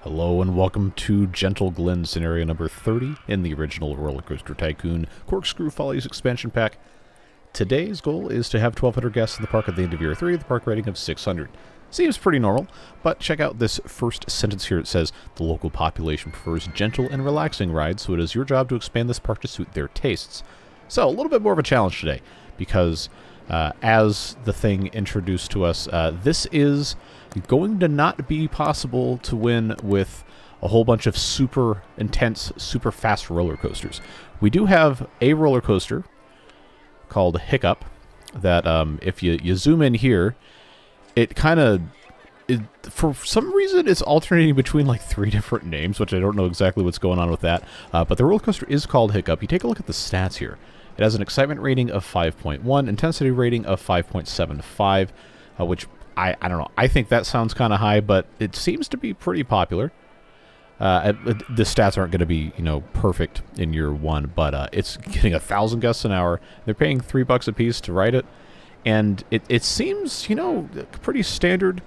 Hello and welcome to Gentle Glen scenario number 30 in the original RollerCoaster Tycoon Corkscrew Follies expansion pack. Today's goal is to have 1,200 guests in the park at the end of year 3, the park rating of 600. Seems pretty normal, but check out this first sentence here. It says, the local population prefers gentle and relaxing rides, so it is your job to expand this park to suit their tastes. So, a little bit more of a challenge today, because as the thing introduced to us, this is going to not be possible to win with a whole bunch of super intense, super fast roller coasters. We do have a roller coaster called Hiccup that if you zoom in here, it kind of, for some reason, it's alternating between like 3 different names, which I don't know exactly what's going on with that. But the roller coaster is called Hiccup. You take a look at the stats here. It has an excitement rating of 5.1, intensity rating of 5.75, which I don't know. I think that sounds kind of high, but it seems to be pretty popular. The stats aren't going to be, perfect in year 1, but it's getting 1,000 guests an hour. They're paying $3 a piece to ride it, and it seems, pretty standard.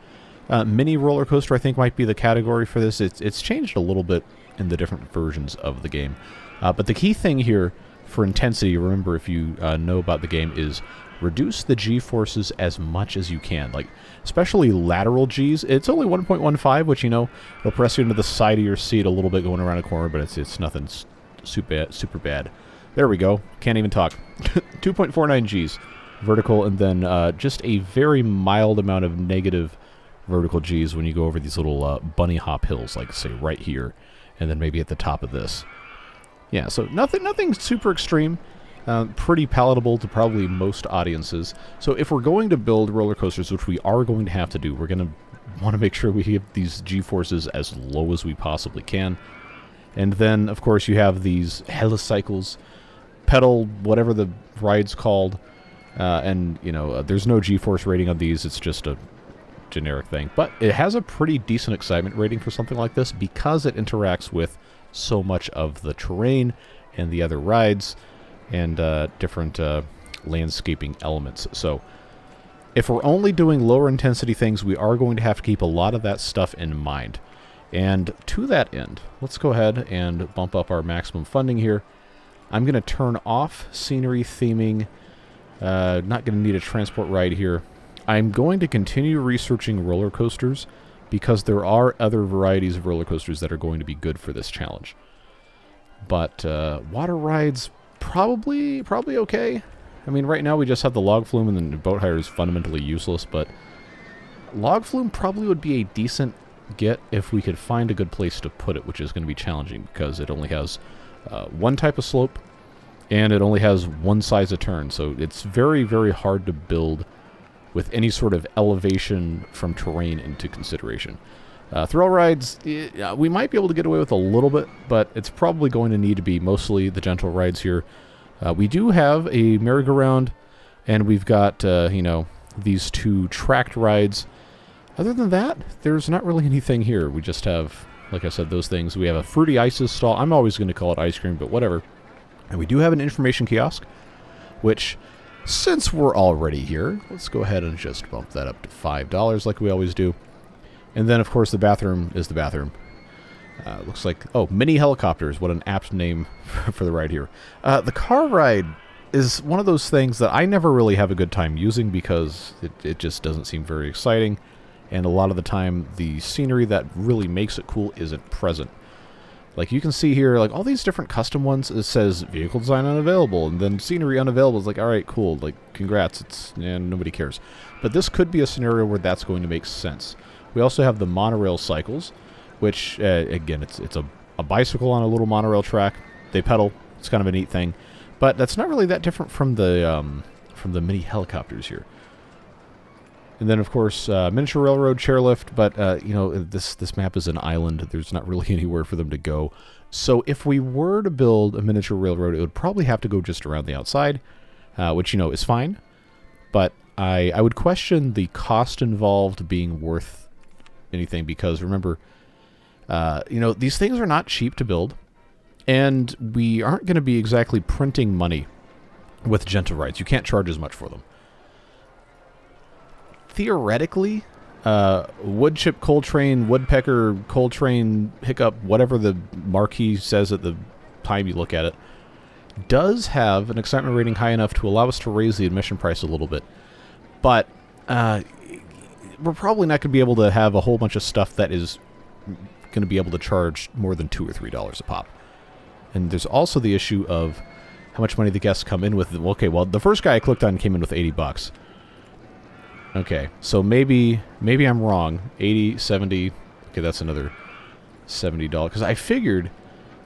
Mini roller coaster, I think, might be the category for this. It's changed a little bit in the different versions of the game, but the key thing here for intensity, remember, if you know about the game, is reduce the G-forces as much as you can. Like, especially lateral Gs. It's only 1.15, which, it'll press you into the side of your seat a little bit going around a corner, but it's nothing super bad. There we go. Can't even talk. 2.49 Gs vertical, and then just a very mild amount of negative vertical Gs when you go over these little bunny hop hills, like, say, right here, and then maybe at the top of this. Yeah, so nothing super extreme. Pretty palatable to probably most audiences. So if we're going to build roller coasters, which we are going to have to do, we're going to want to make sure we have these G-forces as low as we possibly can. And then, of course, you have these helicycles, pedal, whatever the ride's called. And, there's no G-force rating on these. It's just a generic thing. But it has a pretty decent excitement rating for something like this because it interacts with so much of the terrain and the other rides and different landscaping elements. So if we're only doing lower intensity things, we are going to have to keep a lot of that stuff in mind. And to that end, let's go ahead and bump up our maximum funding here. I'm going to turn off scenery theming. Not going to need a transport ride here. I'm going to continue researching roller coasters because there are other varieties of roller coasters that are going to be good for this challenge. But water rides, probably okay. I mean, right now we just have the log flume, and then the boat hire is fundamentally useless, but log flume probably would be a decent get if we could find a good place to put it, which is going to be challenging because it only has one type of slope, and it only has one size of turn, so it's very, very hard to build with any sort of elevation from terrain into consideration. Thrill rides, we might be able to get away with a little bit, but it's probably going to need to be mostly the gentle rides here. We do have a merry-go-round, and we've got, these 2 tracked rides. Other than that, there's not really anything here. We just have, like I said, those things. We have a Fruity Ices stall. I'm always going to call it ice cream, but whatever. And we do have an information kiosk, which, since we're already here, let's go ahead and just bump that up to $5 like we always do. And then, of course, the bathroom is the bathroom. Looks like, mini helicopters. What an apt name for the ride here. The car ride is one of those things that I never really have a good time using because it just doesn't seem very exciting. And a lot of the time, the scenery that really makes it cool isn't present. Like, you can see here, like, all these different custom ones, it says vehicle design unavailable, and then scenery unavailable. It's like, all right, cool, like, congrats, nobody cares. But this could be a scenario where that's going to make sense. We also have the monorail cycles, which, again, it's a bicycle on a little monorail track. They pedal. It's kind of a neat thing. But that's not really that different from the mini helicopters here. And then, of course, miniature railroad chairlift. But, this map is an island. There's not really anywhere for them to go. So if we were to build a miniature railroad, it would probably have to go just around the outside, which, is fine. But I would question the cost involved being worth anything because, remember, these things are not cheap to build, and we aren't going to be exactly printing money with gentle rides. You can't charge as much for them. Theoretically, wood chip coal train, woodpecker coal train, hiccup, whatever the marquee says at the time you look at it, does have an excitement rating high enough to allow us to raise the admission price a little bit. But we're probably not going to be able to have a whole bunch of stuff that is going to be able to charge more than $2 or $3 a pop. And there's also the issue of how much money the guests come in with. Okay, well, the first guy I clicked on came in with $80. Okay, so maybe I'm wrong. 80, 70. Okay, that's another $70. Because I figured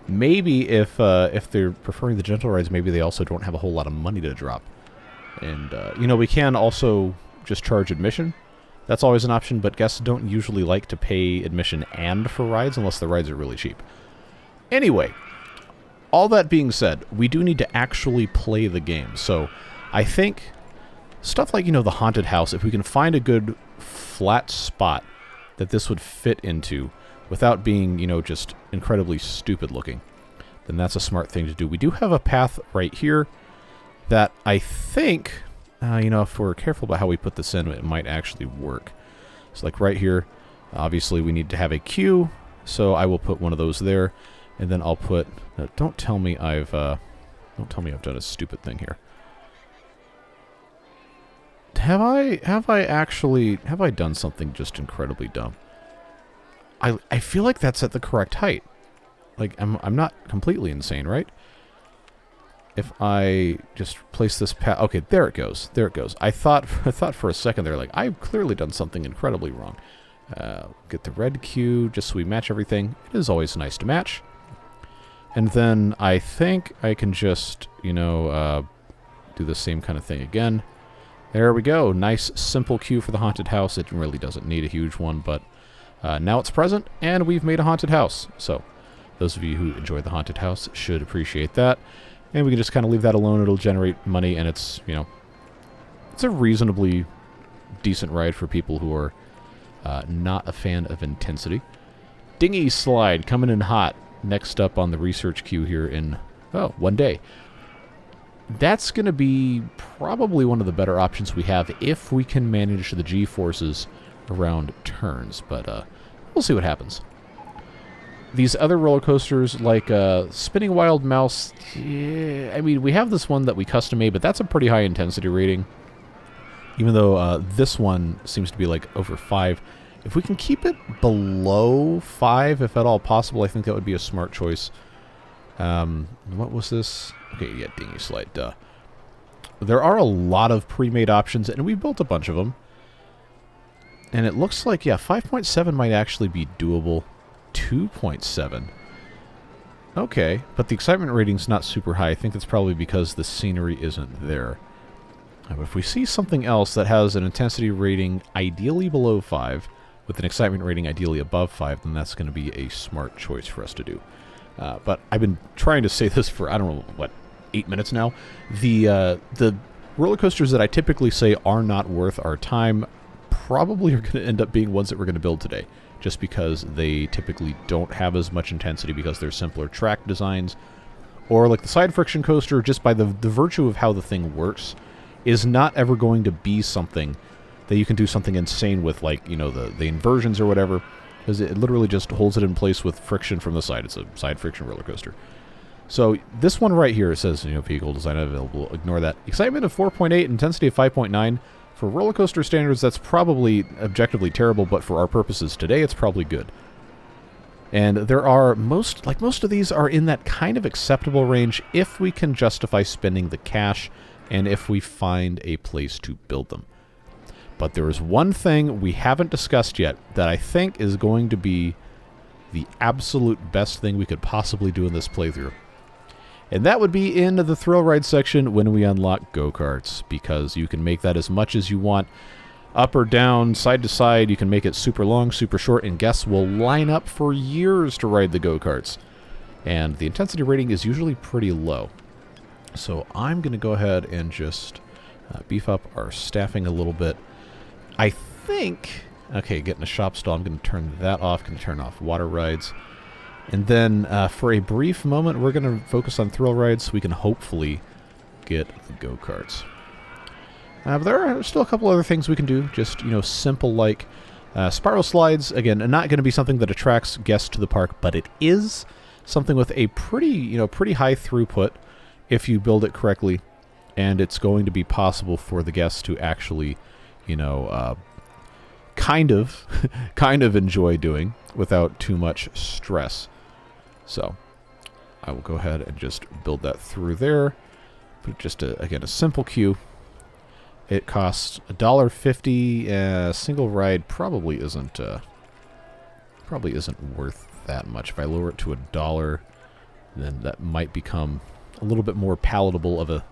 maybe if they're preferring the gentle rides, maybe they also don't have a whole lot of money to drop. And, you know, we can also just charge admission. That's always an option, but guests don't usually like to pay admission and for rides unless the rides are really cheap. Anyway, all that being said, we do need to actually play the game. So I think stuff like, you know, the haunted house, if we can find a good flat spot that this would fit into without being, you know, just incredibly stupid looking, then that's a smart thing to do. We do have a path right here that I think, you know, if we're careful about how we put this in, it might actually work. So like right here, obviously we need to have a queue, so I will put one of those there, and then I'll put, don't tell me I've done a stupid thing here. Have I done something just incredibly dumb? I feel like that's at the correct height. Like, I'm not completely insane, right? If I just place this okay, there it goes. There it goes. I thought for a second there, like, I've clearly done something incredibly wrong. Get the red cue just so we match everything. It is always nice to match. And then I think I can just, you know, do the same kind of thing again. There we go. Nice, simple cue for the haunted house. It really doesn't need a huge one, but now it's present, and we've made a haunted house. So those of you who enjoy the haunted house should appreciate that. And we can just kind of leave that alone. It'll generate money, and it's, you know, it's a reasonably decent ride for people who are not a fan of intensity. Dinghy slide coming in hot. Next up on the research queue here in, one day. That's going to be probably one of the better options we have if we can manage the G-forces around turns, but we'll see what happens. These other roller coasters, like Spinning Wild Mouse, yeah, I mean, we have this one that we custom made, but that's a pretty high intensity rating, even though this one seems to be like over 5. If we can keep it below 5, if at all possible, I think that would be a smart choice. What was this? Okay, yeah, dinghy slide, duh. There are a lot of pre-made options, and we built a bunch of them. And it looks like, yeah, 5.7 might actually be doable. 2.7. Okay, but the excitement rating's not super high. I think that's probably because the scenery isn't there. But if we see something else that has an intensity rating ideally below 5, with an excitement rating ideally above 5, then that's going to be a smart choice for us to do. But I've been trying to say this for, I don't know, what, 8 minutes now? The roller coasters that I typically say are not worth our time probably are going to end up being ones that we're going to build today, just because they typically don't have as much intensity because they're simpler track designs. Or like the side friction coaster, just by the virtue of how the thing works, is not ever going to be something that you can do something insane with, like, you know, the inversions or whatever, because it literally just holds it in place with friction from the side. It's a side friction roller coaster. So this one right here, it says, you know, vehicle design available. Ignore that. Excitement of 4.8, intensity of 5.9. For roller coaster standards, that's probably objectively terrible, but for our purposes today, it's probably good. And there are most of these are in that kind of acceptable range if we can justify spending the cash and if we find a place to build them. But there is one thing we haven't discussed yet that I think is going to be the absolute best thing we could possibly do in this playthrough. And that would be in the thrill ride section when we unlock go-karts, because you can make that as much as you want. Up or down, side to side, you can make it super long, super short, and guests will line up for years to ride the go-karts. And the intensity rating is usually pretty low. So I'm going to go ahead and just beef up our staffing a little bit. I think, okay, getting a shop stall, I'm going to turn that off, going to turn off water rides. And then for a brief moment, we're going to focus on thrill rides so we can hopefully get the go-karts. But there are still a couple other things we can do, just, you know, simple like Spiral slides, again, are not going to be something that attracts guests to the park, but it is something with a pretty high throughput if you build it correctly, and it's going to be possible for the guests to actually, kind of enjoy doing without too much stress. So I will go ahead and just build that through there. But just again, a simple queue. It costs $1.50. Single ride probably isn't worth that much. If I lower it to $1, then that might become a little bit more palatable of a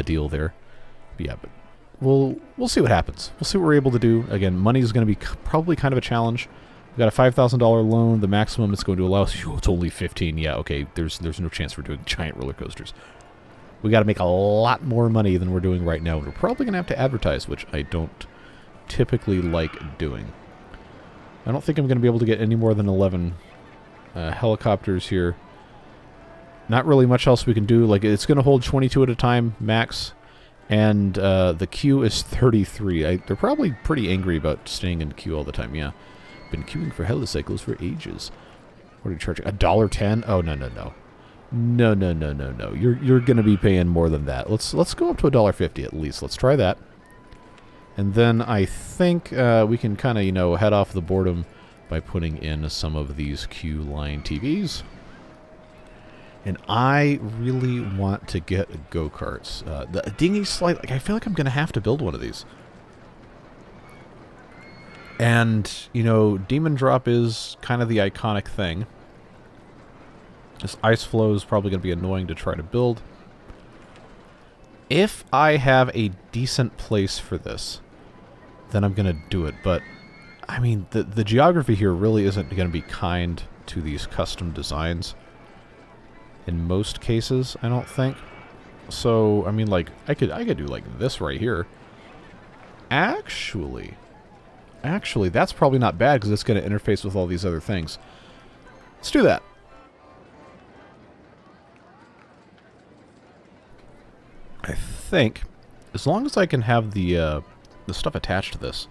deal there. But yeah, but we'll see what happens. We'll see what we're able to do. Again, money is going to be probably kind of a challenge. We've got a $5,000 loan. The maximum it's going to allow us. It's only 15. Yeah, okay. There's no chance we're doing giant roller coasters. We got to make a lot more money than we're doing right now. We're probably going to have to advertise, which I don't typically like doing. I don't think I'm going to be able to get any more than 11 helicopters here. Not really much else we can do. Like, it's going to hold 22 at a time, max. And the queue is 33. They're probably pretty angry about staying in queue all the time. Yeah. Been queuing for helicycles for ages. What are you charging? $1.10? Oh, no. No. You're going to be paying more than that. Let's go up to $1.50 at least. Let's try that. And then I think we can kind of, head off the boredom by putting in some of these queue line TVs. And I really want to get go-karts. The dinghy slide, like, I feel like I'm going to have to build one of these. And, Demon Drop is kind of the iconic thing. This ice flow is probably going to be annoying to try to build. If I have a decent place for this, then I'm going to do it. But, I mean, the geography here really isn't going to be kind to these custom designs. In most cases, I don't think. So, I mean, like, I could do, like, this right here. Actually, that's probably not bad because it's going to interface with all these other things. Let's do that. I think, as long as I can have the stuff attached to this.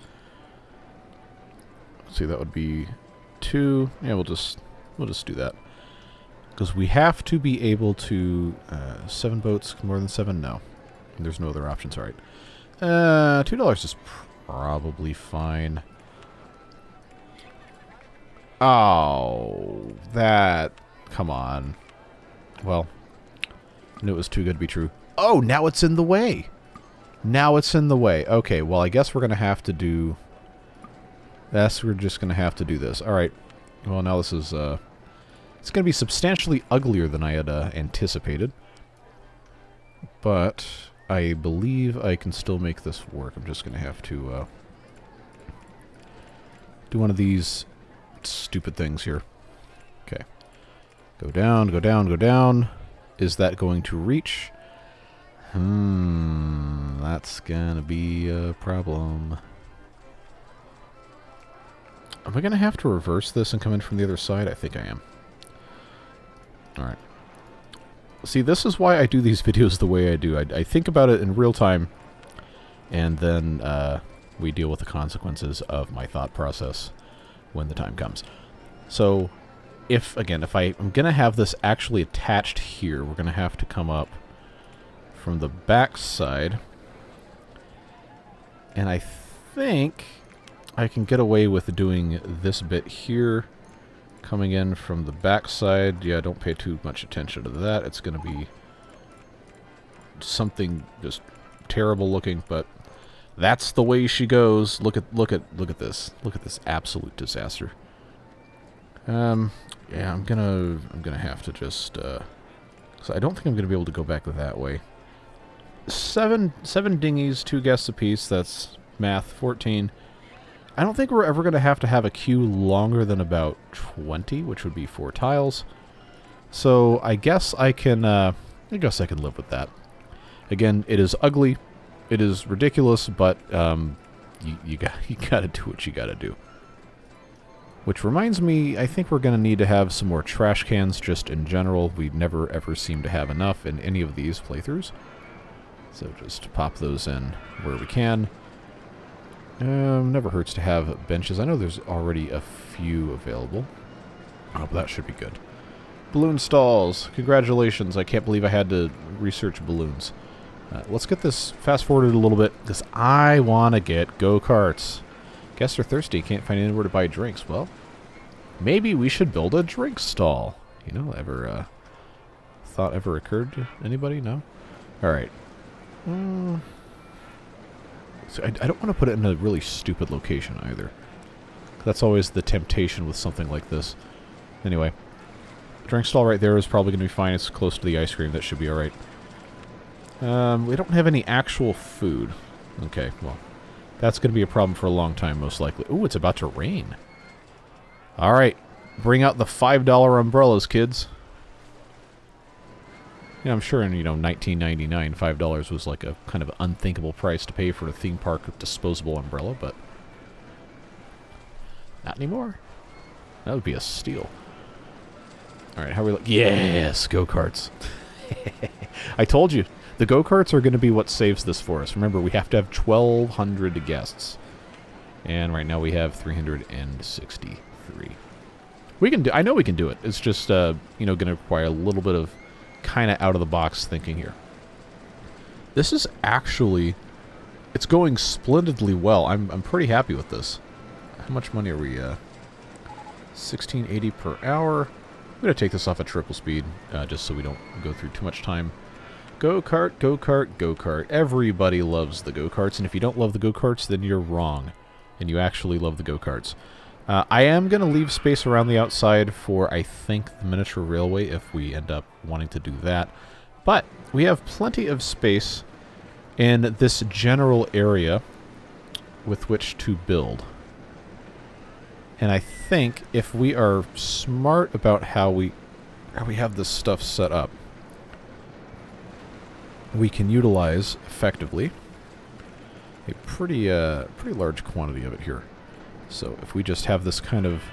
Let's see, that would be 2. Yeah, we'll just do that. Because we have to be able to 7 boats, more than 7? No. There's no other options, alright. $2 is probably fine. Oh, that... Come on. Well, I knew it was too good to be true. Oh, now it's in the way. Now it's in the way. Okay, well, I guess we're going to have to do... we're just going to have to do this. Alright. Well, now this is... it's going to be substantially uglier than I had anticipated. But I believe I can still make this work. I'm just going to have to do one of these stupid things here. Okay. Go down, go down, go down. Is that going to reach? That's going to be a problem. Am I going to have to reverse this and come in from the other side? I think I am. Alright. See, this is why I do these videos the way I do. I think about it in real time, and then we deal with the consequences of my thought process when the time comes. So, if I'm going to have this actually attached here, we're going to have to come up from the back side. And I think I can get away with doing this bit here. Coming in from the back side. Yeah, don't pay too much attention to that. It's going to be something just terrible looking, but that's the way she goes. Look at this. Look at this absolute disaster. Yeah, I'm gonna have to just so I don't think I'm gonna be able to go back that way. Seven dinghies, 2 guests apiece. That's math. 14. I don't think we're ever going to have a queue longer than about 20, which would be 4 tiles. So I guess I can live with that. Again, it is ugly, it is ridiculous, but you gotta do what you gotta do. Which reminds me, I think we're gonna need to have some more trash cans just in general. We never ever seem to have enough in any of these playthroughs. So just pop those in where we can. Never hurts to have benches. I know there's already a few available. Oh, but that should be good. Balloon stalls. Congratulations. I can't believe I had to research balloons. Let's get this fast-forwarded a little bit, because I want to get go-karts. Guests are thirsty. Can't find anywhere to buy drinks. Well, maybe we should build a drink stall. You know, thought ever occurred to anybody? No? All right. So I don't want to put it in a really stupid location either. That's always the temptation with something like this. Anyway, drink stall right there is probably going to be fine. It's close to the ice cream. That should be all right. We don't have any actual food. Okay, well, that's going to be a problem for a long time, most likely. Ooh, it's about to rain. All right, bring out the $5 umbrellas, kids. Yeah, I'm sure in, 1999, $5 was like a kind of unthinkable price to pay for a theme park disposable umbrella, but not anymore. That would be a steal. All right, how are we look? Yes, go-karts. I told you, the go-karts are going to be what saves this for us. Remember, we have to have 1,200 guests, and right now we have 363. We can do. I know we can do it. It's just, going to require a little bit of kind of out-of-the-box thinking here. This is actually, it's going splendidly well. I'm pretty happy with this. How much money are we? 1680 per hour. I'm going to take this off at triple speed, just so we don't go through too much time. Go-kart, go-kart, go-kart. Everybody loves the go-karts, and if you don't love the go-karts, then you're wrong. And you actually love the go-karts. I am going to leave space around the outside for, I think, the miniature railway if we end up wanting to do that. But we have plenty of space in this general area with which to build. And I think if we are smart about how we have this stuff set up, we can utilize effectively a pretty large quantity of it here. So if we just have this kind of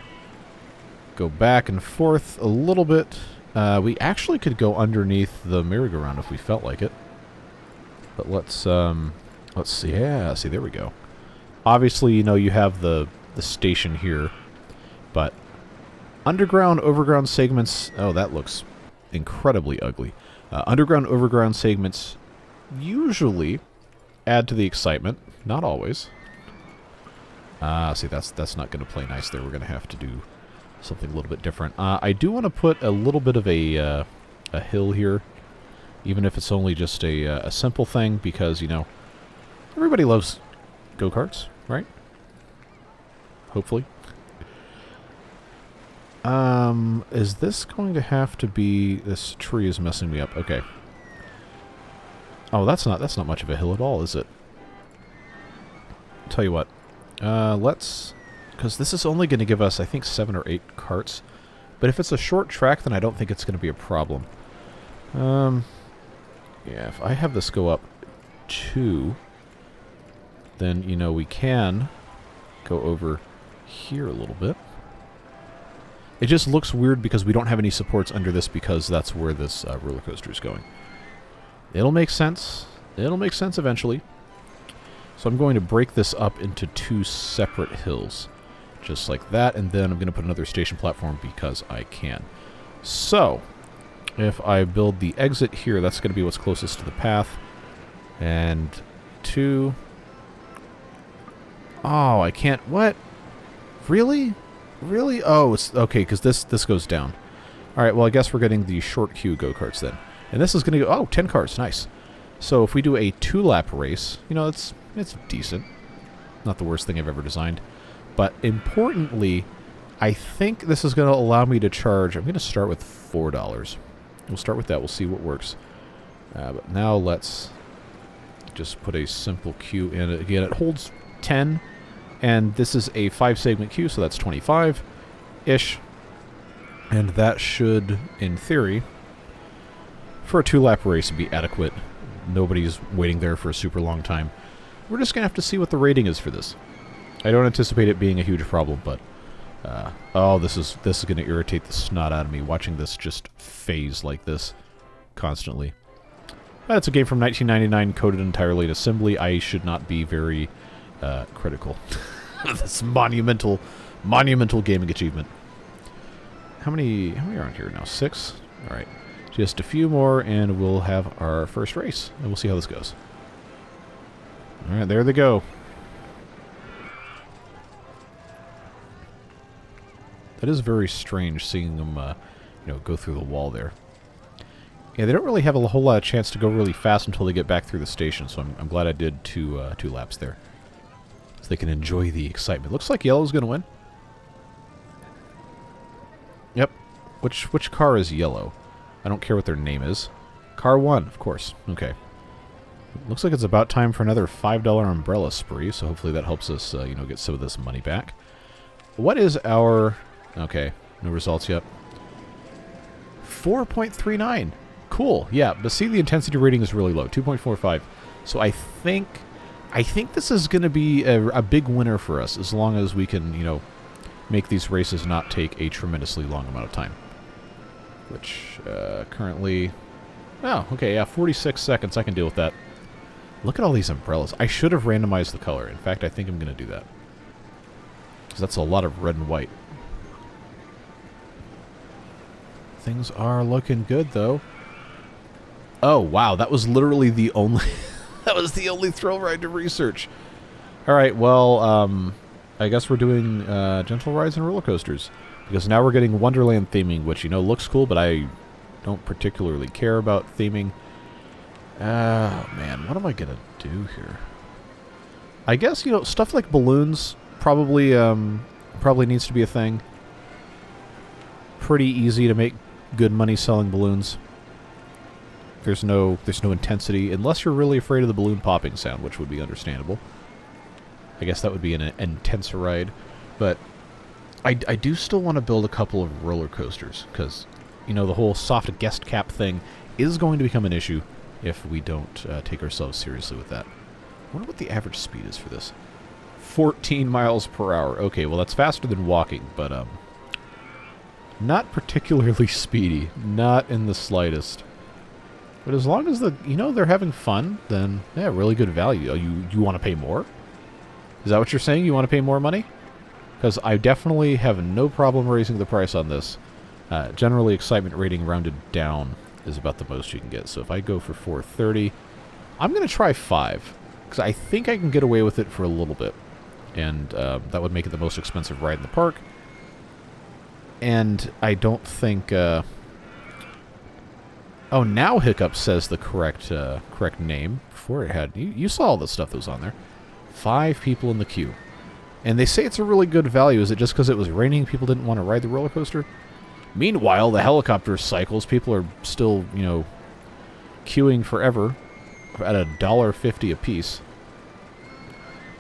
go back and forth a little bit, we actually could go underneath the merry-go-round if we felt like it. But let's see. Yeah, see, there we go. Obviously, you have the station here, but underground, overground segments. Oh, that looks incredibly ugly. Underground, overground segments usually add to the excitement. Not always. See, that's not going to play nice there. We're going to have to do something a little bit different. I do want to put a little bit of a hill here, even if it's only just a simple thing, because, everybody loves go-karts, right? Hopefully. Is this going to have to be... This tree is messing me up. Okay. Oh, that's not much of a hill at all, is it? Tell you what. Let's... Because this is only going to give us, I think, 7 or 8 carts. But if it's a short track, then I don't think it's going to be a problem. Yeah, if I have this go up 2, then, we can go over here a little bit. It just looks weird because we don't have any supports under this, because that's where this roller coaster is going. It'll make sense. It'll make sense eventually. So I'm going to break this up into 2 separate hills. Just like that, and then I'm going to put another station platform because I can. So, if I build the exit here, that's going to be what's closest to the path. And 2... Oh, I can't... What? Really? Really? Oh, it's... Okay, because this goes down. Alright, well, I guess we're getting the short queue go-karts then. And this is going to go... Oh, 10 cars. Nice. So if we do a 2-lap race, it's decent. Not the worst thing I've ever designed. But importantly, I think this is going to allow me to charge... I'm going to start with $4. We'll start with that. We'll see what works. But now let's just put a simple queue in. Again, it holds 10. And this is a 5-segment queue, so that's 25-ish. And that should, in theory, for a 2-lap race, be adequate. Nobody's waiting there for a super long time. We're just going to have to see what the rating is for this. I don't anticipate it being a huge problem, but... oh, this is going to irritate the snot out of me, watching this just phase like this constantly. But it's a game from 1999, coded entirely in assembly. I should not be very critical. This monumental gaming achievement. How many are on here now? 6? All right. Just a few more, and we'll have our first race, and we'll see how this goes. All right, there they go. That is very strange seeing them, go through the wall there. Yeah, they don't really have a whole lot of chance to go really fast until they get back through the station, so I'm glad I did two laps there. So they can enjoy the excitement. Looks like yellow's going to win. Yep. Which car is yellow? I don't care what their name is. Car 1, of course. Okay. Looks like it's about time for another $5 umbrella spree, so hopefully that helps us, get some of this money back. What is our... Okay, no results yet. 4.39. Cool, yeah, but see, the intensity rating is really low, 2.45. So I think this is going to be a big winner for us, as long as we can, make these races not take a tremendously long amount of time. Which, currently... Oh, okay, yeah, 46 seconds, I can deal with that. Look at all these umbrellas. I should have randomized the color. In fact, I think I'm going to do that. Because that's a lot of red and white. Things are looking good, though. Oh, wow, that was literally the only... that was the only thrill ride to research. Alright, well, I guess we're doing gentle rides and roller coasters. Because now we're getting Wonderland theming, which, looks cool, but I don't particularly care about theming. Oh, man, what am I going to do here? I guess, stuff like balloons probably needs to be a thing. Pretty easy to make good money selling balloons. There's no intensity, unless you're really afraid of the balloon popping sound, which would be understandable. I guess that would be an intense ride. But I do still want to build a couple of roller coasters, because, the whole soft guest cap thing is going to become an issue if we don't take ourselves seriously with that. I wonder what the average speed is for this. 14 miles per hour. Okay, well, that's faster than walking, but not particularly speedy. Not in the slightest. But as long as they're having fun, then, yeah, really good value. You want to pay more? Is that what you're saying? You want to pay more money? Because I definitely have no problem raising the price on this. Generally, excitement rating rounded down is about the most you can get. So if I go for 430, I'm going to try 5. Because I think I can get away with it for a little bit. And that would make it the most expensive ride in the park. And I don't think... Oh, now Hiccup says the correct name. Before it had... You saw all the stuff that was on there. 5 people in the queue. And they say it's a really good value. Is it just because it was raining people didn't want to ride the roller coaster? Meanwhile, the helicopter cycles, people are still, queuing forever at $1.50 a piece.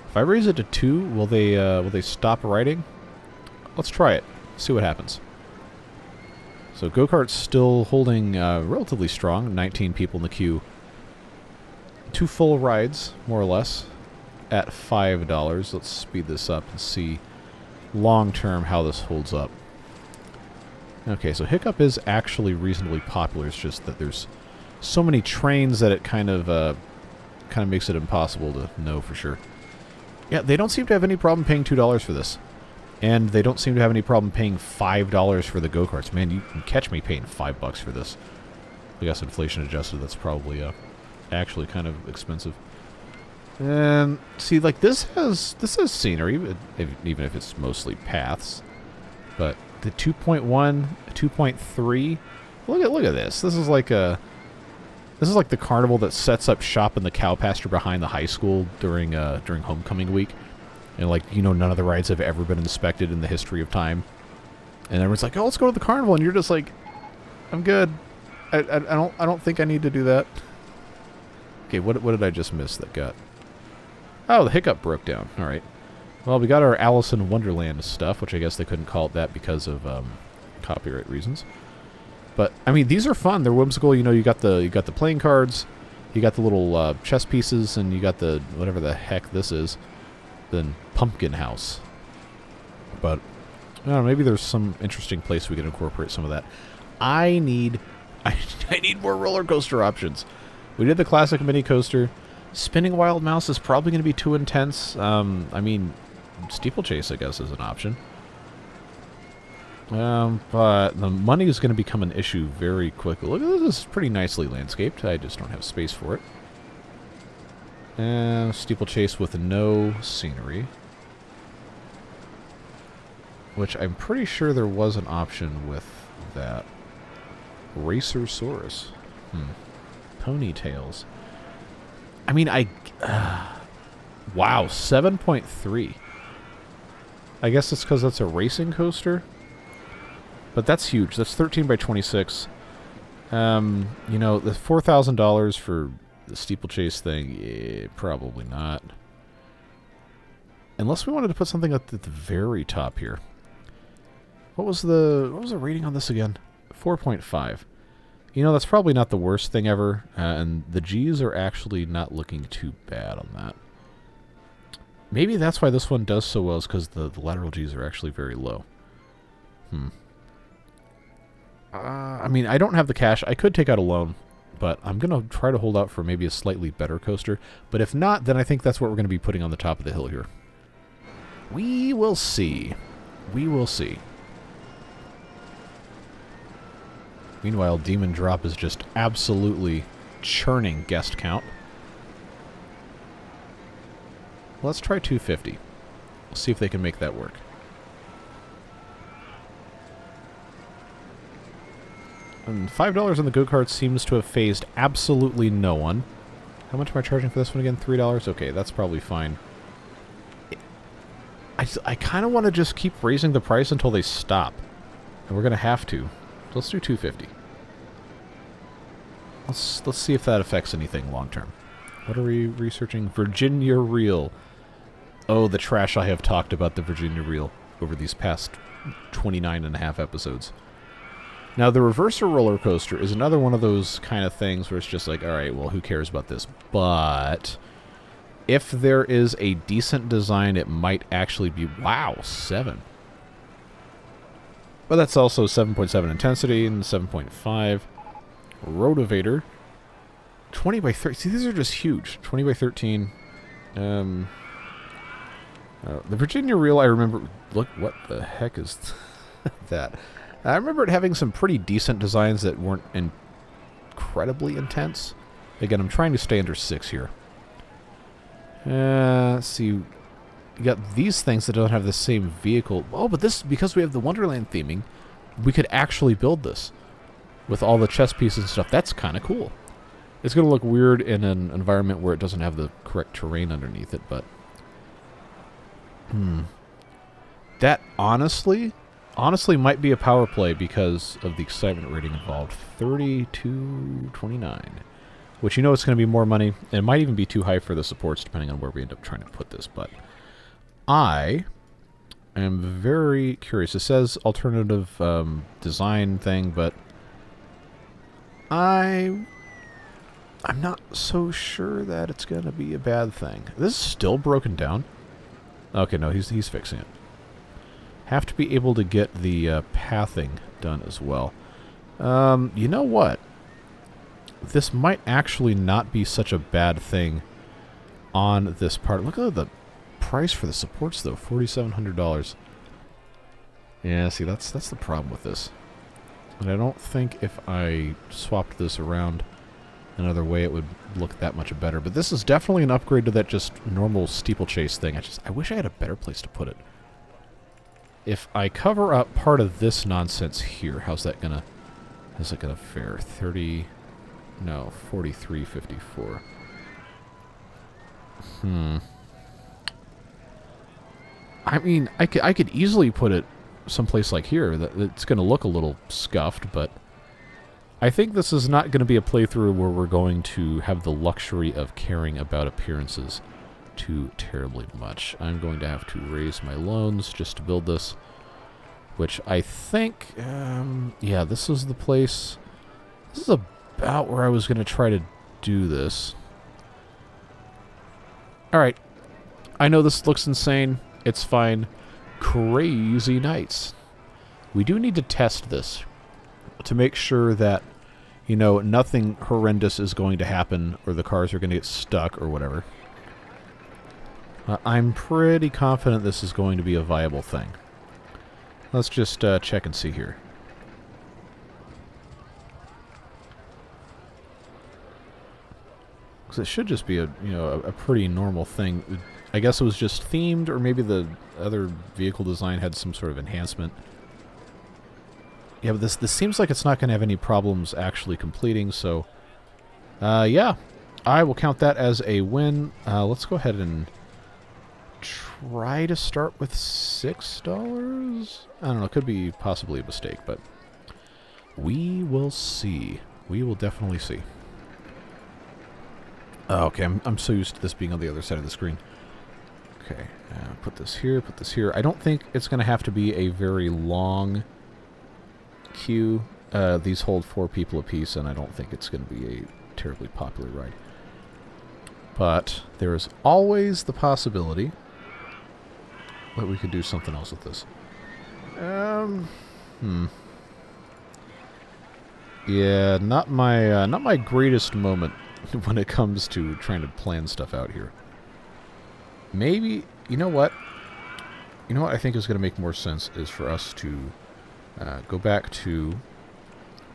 If I raise it to 2, will they stop riding? Let's try it. See what happens. So Go-kart's still holding relatively strong. 19 people in the queue. 2 full rides, more or less, at $5. Let's speed this up and see long-term how this holds up. Okay, so Hiccup is actually reasonably popular. It's just that there's so many trains that it kind of makes it impossible to know for sure. Yeah, they don't seem to have any problem paying $2 for this. And they don't seem to have any problem paying $5 for the go-karts. Man, you can catch me paying $5 for this. I guess inflation adjusted, that's probably actually kind of expensive. And see, like this has scenery, even if it's mostly paths. But the 2.1, 2.3. Look at this. This is like the carnival that sets up shop in the cow pasture behind the high school during homecoming week. And none of the rides have ever been inspected in the history of time. And everyone's like, "Oh, let's go to the carnival." And you're just like, "I'm good. I don't think I need to do that." Okay, what did I just miss that got? Oh, the Hiccup broke down. All right. Well, we got our Alice in Wonderland stuff, which I guess they couldn't call it that because of copyright reasons. But I mean, these are fun. They're whimsical. You got the playing cards, you got the little chess pieces, and you got the whatever the heck this is. Then Pumpkin House. But I don't know, maybe there's some interesting place we can incorporate some of that. I need more roller coaster options. We did the classic mini coaster. Spinning Wild Mouse is probably going to be too intense. I mean, Steeplechase, I guess, is an option. But the money is going to become an issue very quickly. Look at this. This is pretty nicely landscaped. I just don't have space for it. And Steeplechase with no scenery. Which I'm pretty sure there was an option with that. Racersaurus. Ponytails. I mean, wow, 7.3. I guess it's because that's a racing coaster. But that's huge. That's 13 by 26. You know, the $4,000 for the Steeplechase thing, yeah, probably not. Unless we wanted to put something at the very top here. What was the rating on this again? 4.5. You know, that's probably not the worst thing ever, and the G's are actually not looking too bad on that. Maybe that's why this one does so well, is because the lateral G's are actually very low. I mean, I don't have the cash. I could take out a loan, but I'm going to try to hold out for maybe a slightly better coaster. But if not, then I think that's what we're going to be putting on the top of the hill here. We will see. We will see. Meanwhile, Demon Drop is just absolutely churning guest count. Let's try 250. We'll see if they can make that work. And $5 on the go-kart seems to have phased absolutely no one. How much am I charging for this one again? $3? Okay, that's probably fine. I kind of want to just keep raising the price until they stop. And we're going to have to. So let's do 250. Let's see if that affects anything long term. What are we researching? Virginia Reel. Oh, the trash I have talked about the Virginia Reel over these past 29.5 episodes. Now, the reverser roller coaster is another one of those kind of things where it's just like, all right, well, who cares about this? But if there is a decent design, it might actually be, wow, 7. But that's also 7.7 intensity and 7.5. Rotavator. 20 by 30. See, these are just huge. 20 by 13. The Virginia Reel, I remember... Look, what the heck is that? I remember it having some pretty decent designs that weren't incredibly intense. Again, I'm trying to stay under 6 here. Let's see. You got these things that don't have the same vehicle. Oh, but this, because we have the Wonderland theming, we could actually build this with all the chess pieces and stuff. That's kind of cool. It's going to look weird in an environment where it doesn't have the correct terrain underneath it, but... That honestly might be a power play because of the excitement rating involved. 32.29. Which, you know, it's going to be more money. It might even be too high for the supports, depending on where we end up trying to put this, but... I am very curious. It says alternative design thing, but... I'm not so sure that it's going to be a bad thing. This is still broken down. Okay, no, he's fixing it. Have to be able to get the pathing done as well. You know what? This might actually not be such a bad thing on this part. Look at the price for the supports, though. $4,700. Yeah, see, that's the problem with this. And I don't think if I swapped this around another way it would look that much better. But this is definitely an upgrade to that just normal steeplechase thing. I wish I had a better place to put it. If I cover up part of this nonsense here, how's it gonna fare? 30, no, 43.54. I mean, I could easily put it someplace like here. It's going to look a little scuffed, but I think this is not going to be a playthrough where we're going to have the luxury of caring about appearances too terribly much. I'm going to have to raise my loans just to build this, which I think, yeah, this is the place. This is about where I was going to try to do this. All right. I know this looks insane. It's fine. Crazy Nights. We do need to test this to make sure that you know, nothing horrendous is going to happen or the cars are going to get stuck or whatever. I'm pretty confident this is going to be a viable thing. Let's just check and see here. Because it should just be a, you know, a pretty normal thing. I guess it was just themed, or maybe the other vehicle design had some sort of enhancement. Yeah, but this seems like it's not going to have any problems actually completing, so... yeah, I will count that as a win. Let's go ahead and try to start with $6? I don't know, it could be possibly a mistake, but we will see. We will definitely see. Okay, I'm so used to this being on the other side of the screen. Okay, put this here, put this here. I don't think it's going to have to be a very long queue. These hold 4 people apiece, and I don't think it's going to be a terribly popular ride. But there is always the possibility that we could do something else with this. Yeah, not my greatest moment when it comes to trying to plan stuff out here. Maybe, you know what? You know what I think is going to make more sense is for us to go back to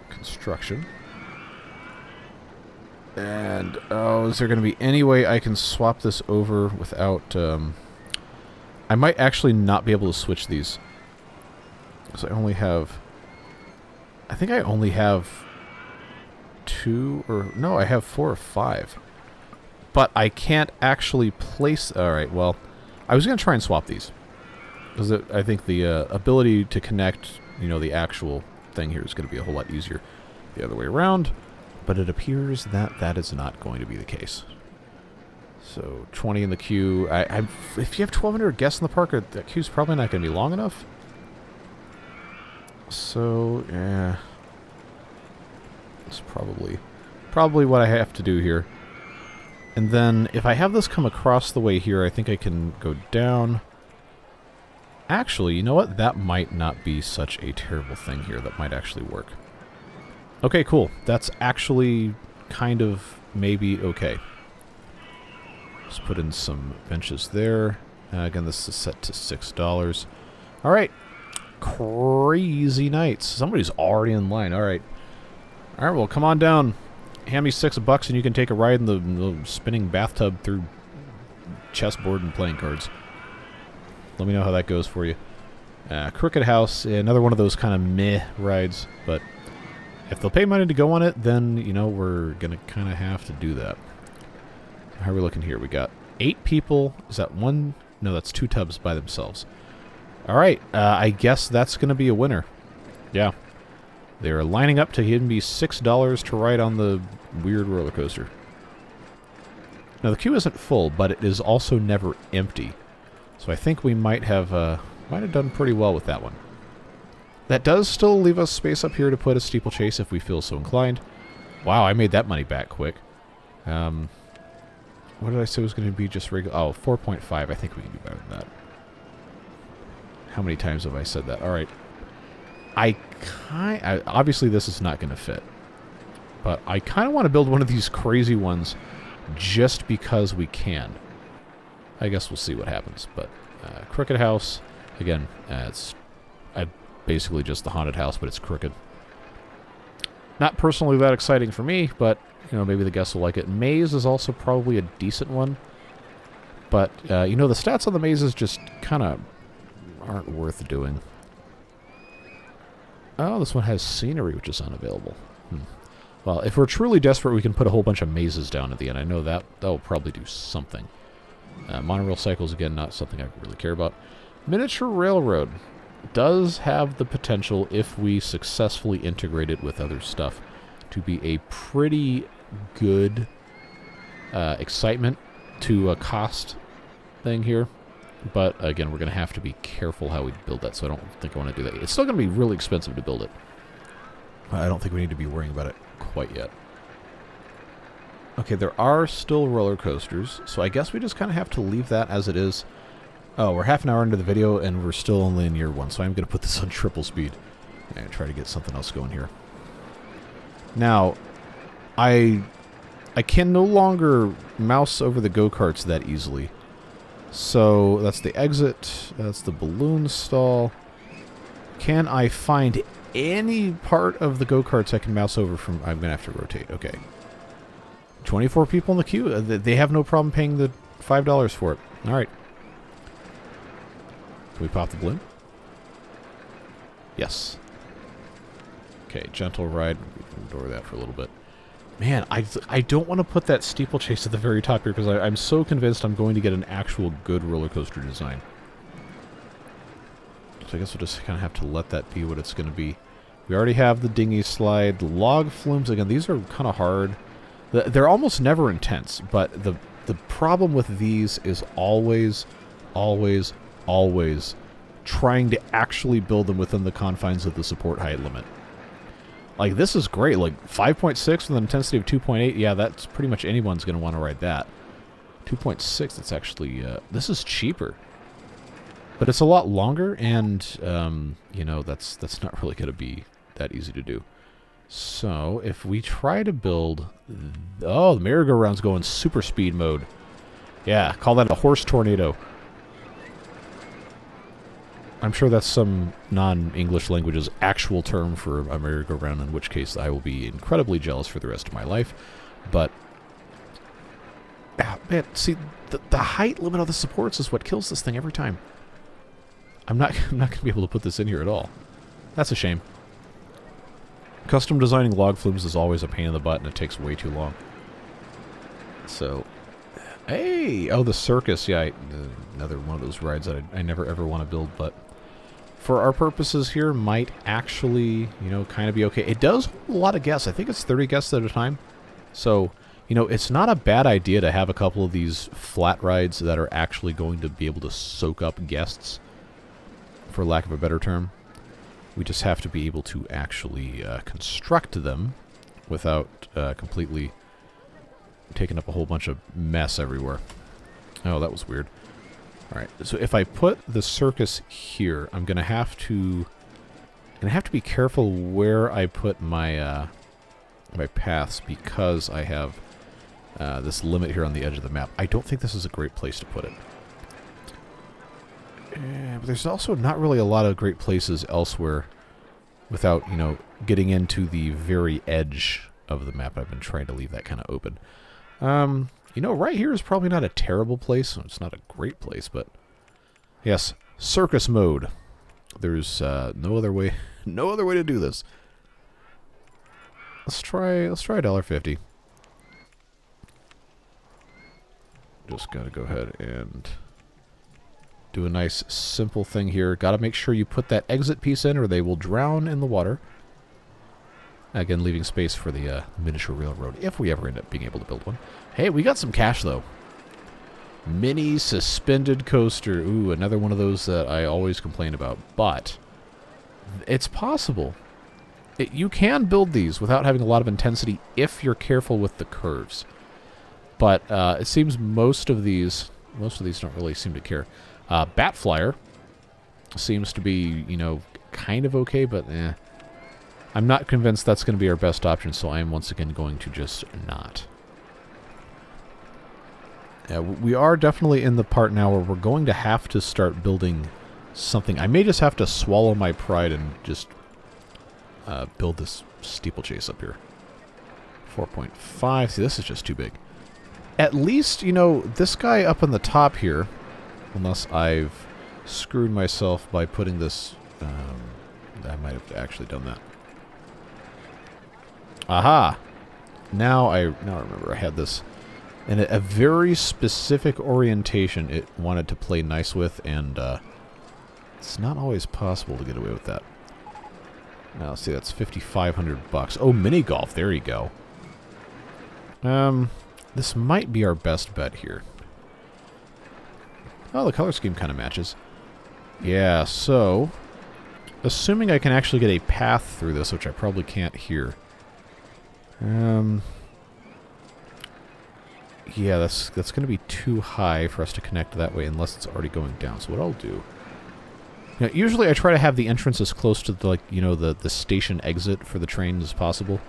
construction. And, oh, is there going to be any way I can swap this over without... I might actually not be able to switch these. Because I only have... I think I only have 2 or... No, I have 4 or 5. But I can't actually place... Alright, well, I was going to try and swap these. Because I think the ability to connect, you know, the actual thing here is going to be a whole lot easier the other way around. But it appears that that is not going to be the case. So, 20 in the queue. If you have 1,200 guests in the park, that queue's probably not going to be long enough. So, yeah. That's probably what I have to do here. And then, if I have this come across the way here, I think I can go down. Actually, you know what? That might not be such a terrible thing here. That might actually work. Okay, cool. That's actually kind of maybe okay. Let's put in some benches there. Again, this is set to $6. All right. Crazy nights. Somebody's already in line. All right. All right, well, come on down. Hand me $6 and you can take a ride in the spinning bathtub through chessboard and playing cards. Let me know how that goes for you. Crooked House, another one of those kind of meh rides, but if they'll pay money to go on it, then, you know, we're going to kind of have to do that. How are we looking here? We got 8 people. Is that one? No, that's 2 tubs by themselves. All right. I guess that's going to be a winner. Yeah. They're lining up to give me $6 to ride on the weird roller coaster. Now, the queue isn't full, but it is also never empty. So I think we might have done pretty well with that one. That does still leave us space up here to put a steeplechase if we feel so inclined. Wow, I made that money back quick. What did I say was going to be just regular? Oh, 4.5. I think we can do better than that. How many times have I said that? All right. Obviously, this is not going to fit. But I kind of want to build one of these crazy ones just because we can. I guess we'll see what happens. But Crooked House, again, it's basically just the haunted house, but it's crooked. Not personally that exciting for me, but you know, maybe the guests will like it. Maze is also probably a decent one. But, you know, the stats on the mazes just kind of aren't worth doing. Oh, this one has scenery, which is unavailable. Well, if we're truly desperate, we can put a whole bunch of mazes down at the end. I know that will probably do something. Monorail cycles, again, not something I really care about. Miniature Railroad does have the potential, if we successfully integrate it with other stuff, to be a pretty good excitement to a cost thing here. But, again, we're going to have to be careful how we build that, so I don't think I want to do that. It's still going to be really expensive to build it. I don't think we need to be worrying about it quite yet. Okay, there are still roller coasters, so I guess we just kind of have to leave that as it is. Oh, we're half an hour into the video, and we're still only in year 1, so I'm going to put this on triple speed and try to get something else going here. Now, I can no longer mouse over the go-karts that easily. So that's the exit. That's the balloon stall. Can I find any part of the go-karts I can mouse over from... I'm going to have to rotate. Okay. 24 people in the queue. They have no problem paying the $5 for it. All right. Can we pop the balloon? Yes. Okay, gentle ride. We can ignore that for a little bit. Man, I don't want to put that steeplechase at the very top here because I'm so convinced I'm going to get an actual good roller coaster design. So I guess we'll just kind of have to let that be what it's going to be. We already have the dinghy slide. Log flumes, again, these are kind of hard. They're almost never intense, but the problem with these is always, always, always trying to actually build them within the confines of the support height limit. Like, this is great. Like, 5.6 with an intensity of 2.8. Yeah, that's pretty much anyone's going to want to ride that. 2.6, that's actually... this is cheaper. But it's a lot longer, and, you know, that's not really going to be that easy to do. So, if we try to build... Oh, the merry-go-round's going super speed mode. Yeah, call that a horse tornado. I'm sure that's some non-English language's actual term for a merry-go-round, in which case I will be incredibly jealous for the rest of my life. But, man, see, the height limit of the supports is what kills this thing every time. I'm not going to be able to put this in here at all. That's a shame. Custom designing log flumes is always a pain in the butt, and it takes way too long. So, hey! Oh, the circus. Yeah, another one of those rides that I never ever want to build, but for our purposes here, might actually, you know, kind of be okay. It does hold a lot of guests. I think it's 30 guests at a time. So, you know, it's not a bad idea to have a couple of these flat rides that are actually going to be able to soak up guests, for lack of a better term. We just have to be able to actually construct them without completely taking up a whole bunch of mess everywhere. Oh, that was weird. Alright, so if I put the circus here, I'm going to have to be careful where I put my my paths, because I have this limit here on the edge of the map. I don't think this is a great place to put it. But there's also not really a lot of great places elsewhere without, you know, getting into the very edge of the map. I've been trying to leave that kind of open. You know, right here is probably not a terrible place. It's not a great place, but yes, circus mode. There's no other way to do this. Let's try $1.50. Just gotta go ahead and do a nice simple thing here. Gotta make sure you put that exit piece in or they will drown in the water. Again, leaving space for the miniature railroad, if we ever end up being able to build one. Hey, we got some cash, though. Mini suspended coaster. Ooh, another one of those that I always complain about. But it's possible. You can build these without having a lot of intensity if you're careful with the curves. But it seems most of these don't really seem to care. Bat Flyer seems to be, you know, kind of okay, but eh. I'm not convinced that's going to be our best option, so I am once again going to just not. Yeah, we are definitely in the part now where we're going to have to start building something. I may just have to swallow my pride and just build this steeplechase up here. 4.5. See, this is just too big. At least, you know, this guy up on the top here, unless I've screwed myself by putting this... I might have actually done that. Aha! Now I remember I had this in a very specific orientation it wanted to play nice with, and it's not always possible to get away with that. Now, see, that's $5,500. Oh, mini golf. There you go. This might be our best bet here. Oh, the color scheme kind of matches. Yeah, so assuming I can actually get a path through this, which I probably can't here. Yeah, that's going to be too high for us to connect that way unless it's already going down. So what I'll do... You know, usually I try to have the entrance as close to the, like, you know, the station exit for the train as possible.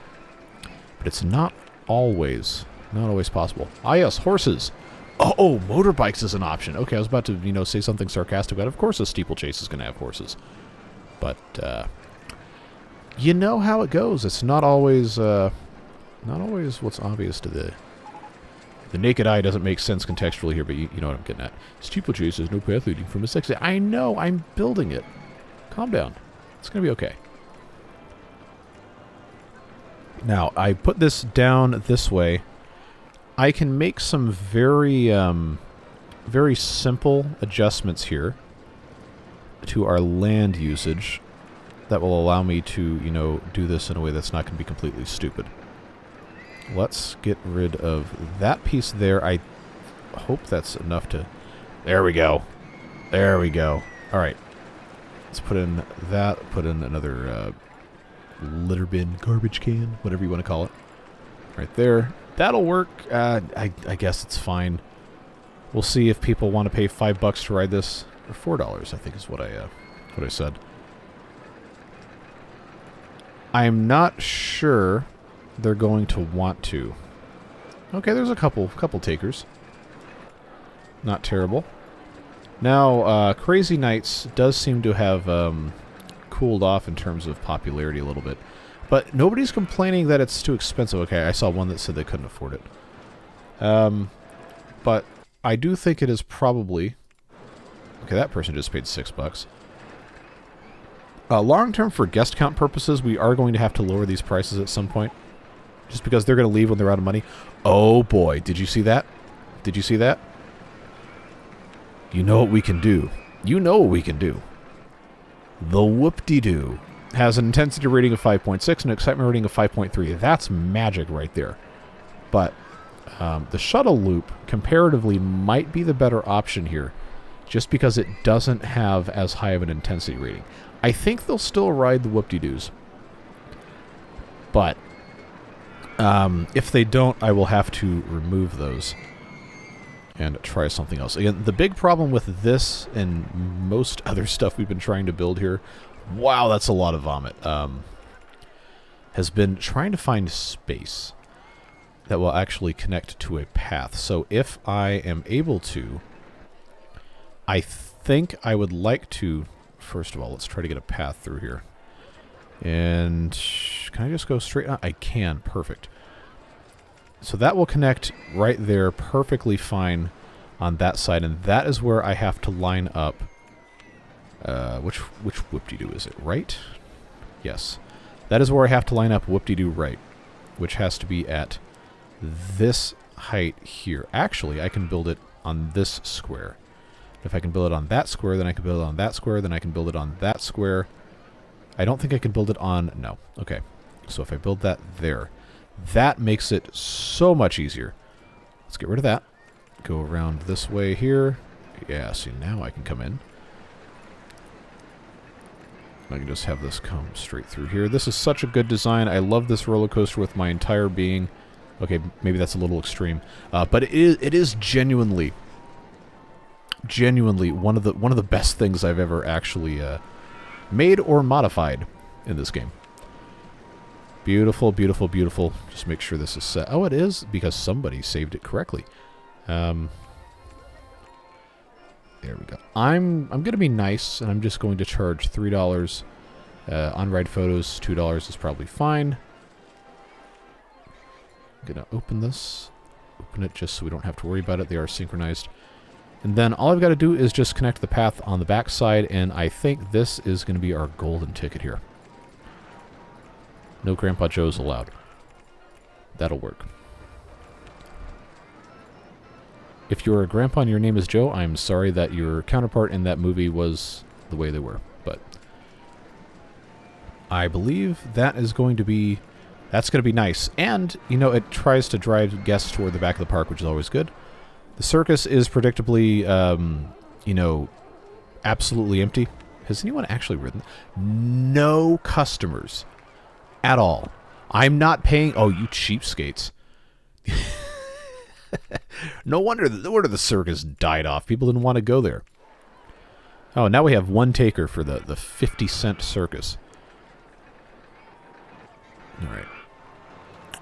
But it's not always possible. Ah, yes, horses. Oh, motorbikes is an option. Okay, I was about to, you know, say something sarcastic about it. Of course a steeplechase is going to have horses. But, you know how it goes. It's not always what's obvious to the naked eye. Doesn't make sense contextually here, but you know what I'm getting at. Steeplechase has no path leading from its exit. I know, I'm building it. Calm down. It's going to be okay. Now, I put this down this way. I can make some very simple adjustments here to our land usage that will allow me to, you know, do this in a way that's not going to be completely stupid. Let's get rid of that piece there. I hope that's enough to... There we go. There we go. All right. Let's put in that. Put in another litter bin, garbage can, whatever you want to call it. Right there. That'll work. I guess it's fine. We'll see if people want to pay $5 to ride this, or $4, I think is what I said. I'm not sure they're going to want to. Okay, there's a couple takers. Not terrible. Now, Crazy Nights does seem to have cooled off in terms of popularity a little bit. But nobody's complaining that it's too expensive. Okay, I saw one that said they couldn't afford it. But I do think it is probably... Okay, that person just paid $6. Long-term, for guest count purposes, we are going to have to lower these prices at some point. Just because they're going to leave when they're out of money. Oh boy, did you see that? Did you see that? You know what we can do. You know what we can do. The whoop-de-doo has an intensity rating of 5.6 and an excitement rating of 5.3. That's magic right there. But the shuttle loop, comparatively, might be the better option here, just because it doesn't have as high of an intensity rating. I think they'll still ride the whoop-de-doos. But if they don't, I will have to remove those and try something else. Again, the big problem with this and most other stuff we've been trying to build here, wow, that's a lot of vomit, has been trying to find space that will actually connect to a path. So if I am able to, I think I would like to, first of all, let's try to get a path through here. And can I just go straight on? I can. Perfect. So that will connect right there perfectly fine on that side, and that is where I have to line up. Which whoop-de-doo is it? Right? Yes. That is where I have to line up whoop-de-doo right, which has to be at this height here. Actually, I can build it on this square. If I can build it on that square, then I can build it on that square, then I can build it on that square. I don't think I can build it on... No. Okay. So if I build that there, that makes it so much easier. Let's get rid of that. Go around this way here. Yeah, see, now I can come in. I can just have this come straight through here. This is such a good design. I love this roller coaster with my entire being. Okay, maybe that's a little extreme. But it is genuinely one of the best things I've ever actually made or modified in this game. Beautiful, beautiful, beautiful. Just make sure this is set. Oh, it is, because somebody saved it correctly. There we go. I'm going to be nice, and I'm just going to charge $3. On-ride photos, $2 is probably fine. I'm going to open this. Open it just so we don't have to worry about it. They are synchronized. And then all I've got to do is just connect the path on the back side, and I think this is going to be our golden ticket here. No Grandpa Joe's allowed. That'll work. If you're a grandpa and your name is Joe, I'm sorry that your counterpart in that movie was the way they were. But I believe that is going to be... That's going to be nice. And, you know, it tries to drive guests toward the back of the park, which is always good. The circus is predictably, you know, absolutely empty. Has anyone actually ridden? No customers at all. I'm not paying... Oh, you cheapskates. No wonder the circus died off. People didn't want to go there. Oh, now we have one taker for the 50-cent circus. All right.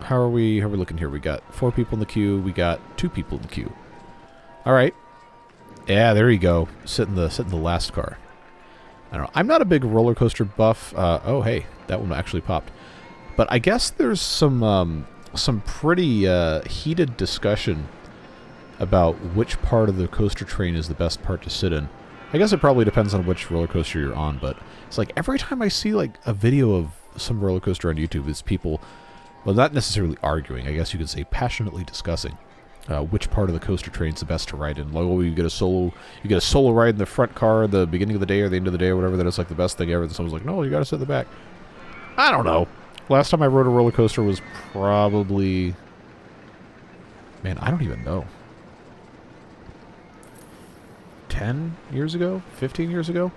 How are we looking here? We got 4 people in the queue. We got 2 people in the queue. All right. Yeah, there you go. Sit in the last car. I don't know. I'm not a big roller coaster buff. Oh, hey, that one actually popped. But I guess there's some pretty heated discussion about which part of the coaster train is the best part to sit in. I guess it probably depends on which roller coaster you're on, but it's like every time I see like a video of some roller coaster on YouTube, it's people, well, not necessarily arguing, I guess you could say passionately discussing which part of the coaster train is the best to ride in. Like, oh, you get a solo ride in the front car at the beginning of the day or the end of the day or whatever, that is like the best thing ever. And someone's like, no, you got to sit in the back. I don't know. Last time I rode a roller coaster was probably, man, I don't even know. 10 years ago? 15 years ago?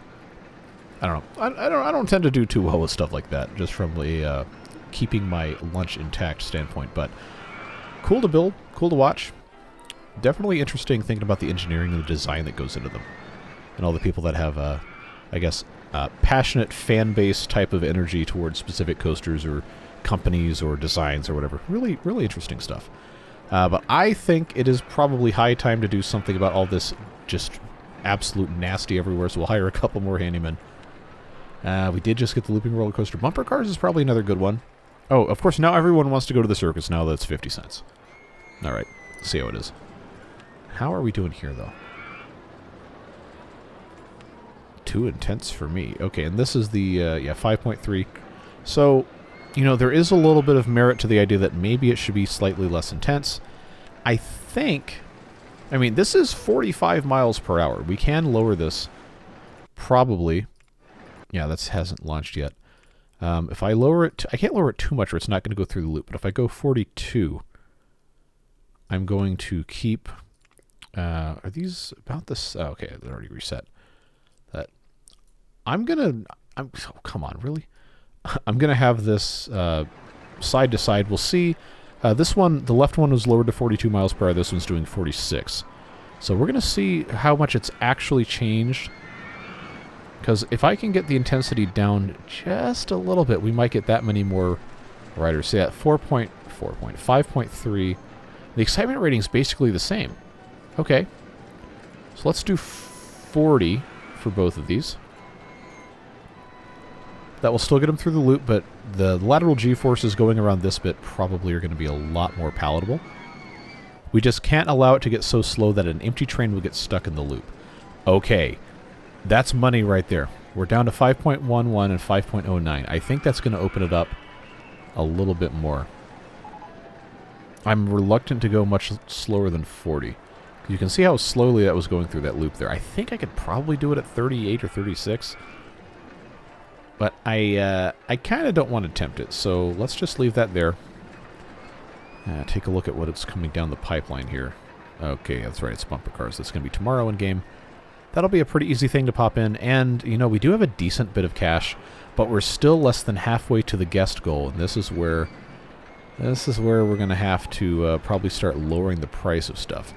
I don't know. I don't tend to do too well with stuff like that, just from a keeping my lunch intact standpoint. But cool to build, cool to watch. Definitely interesting thinking about the engineering and the design that goes into them, and all the people that have, I guess, passionate fan base type of energy towards specific coasters or companies or designs or whatever. Really, really interesting stuff. But I think it is probably high time to do something about all this just absolute nasty everywhere, so we'll hire a couple more handymen. We did just get the looping roller coaster. Bumper cars is probably another good one. Oh, of course, now everyone wants to go to the circus now that it's 50 cents. All right, let's see how it is. How are we doing here, though? Too intense for me. Okay, and this is the, 5.3. So, you know, there is a little bit of merit to the idea that maybe it should be slightly less intense. I think, I mean, this is 45 miles per hour. We can lower this, probably. Yeah, that hasn't launched yet. If I lower it, I can't lower it too much or it's not going to go through the loop. But if I go 42, I'm going to keep, are these about this? Oh, okay, they're already reset. Oh, come on, really? I'm going to have this side to side. We'll see. This one, the left one was lowered to 42 miles per hour. This one's doing 46. So we're going to see how much it's actually changed. Because if I can get the intensity down just a little bit, we might get that many more riders. See, at 5.3, the excitement rating is basically the same. Okay. So let's do 40 for both of these. That will still get them through the loop, but the lateral G-forces going around this bit probably are going to be a lot more palatable. We just can't allow it to get so slow that an empty train will get stuck in the loop. Okay. That's money right there. We're down to 5.11 and 5.09. I think that's going to open it up a little bit more. I'm reluctant to go much slower than 40. You can see how slowly that was going through that loop there. I think I could probably do it at 38 or 36. But I kind of don't want to tempt it, so let's just leave that there. Take a look at what it's coming down the pipeline here. Okay, that's right, it's bumper cars. That's going to be tomorrow in game. That'll be a pretty easy thing to pop in, and, you know, we do have a decent bit of cash, but we're still less than halfway to the guest goal, and this is where we're going to have to probably start lowering the price of stuff.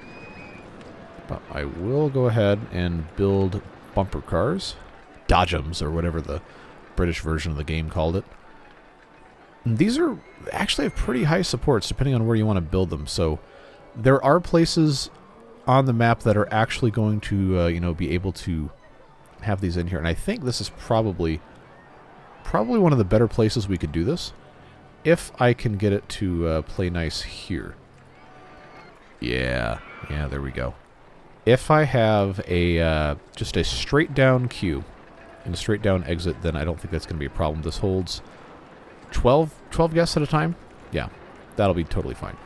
But I will go ahead and build bumper cars. Dodgems, or whatever the British version of the game called it. And these are actually have pretty high supports, depending on where you want to build them, so there are places on the map that are actually going to, you know, be able to have these in here. And I think this is probably one of the better places we could do this, if I can get it to play nice here. Yeah, there we go. If I have a just a straight down queue and a straight down exit, then I don't think that's going to be a problem. This holds 12 guests at a time. Yeah, that'll be totally fine.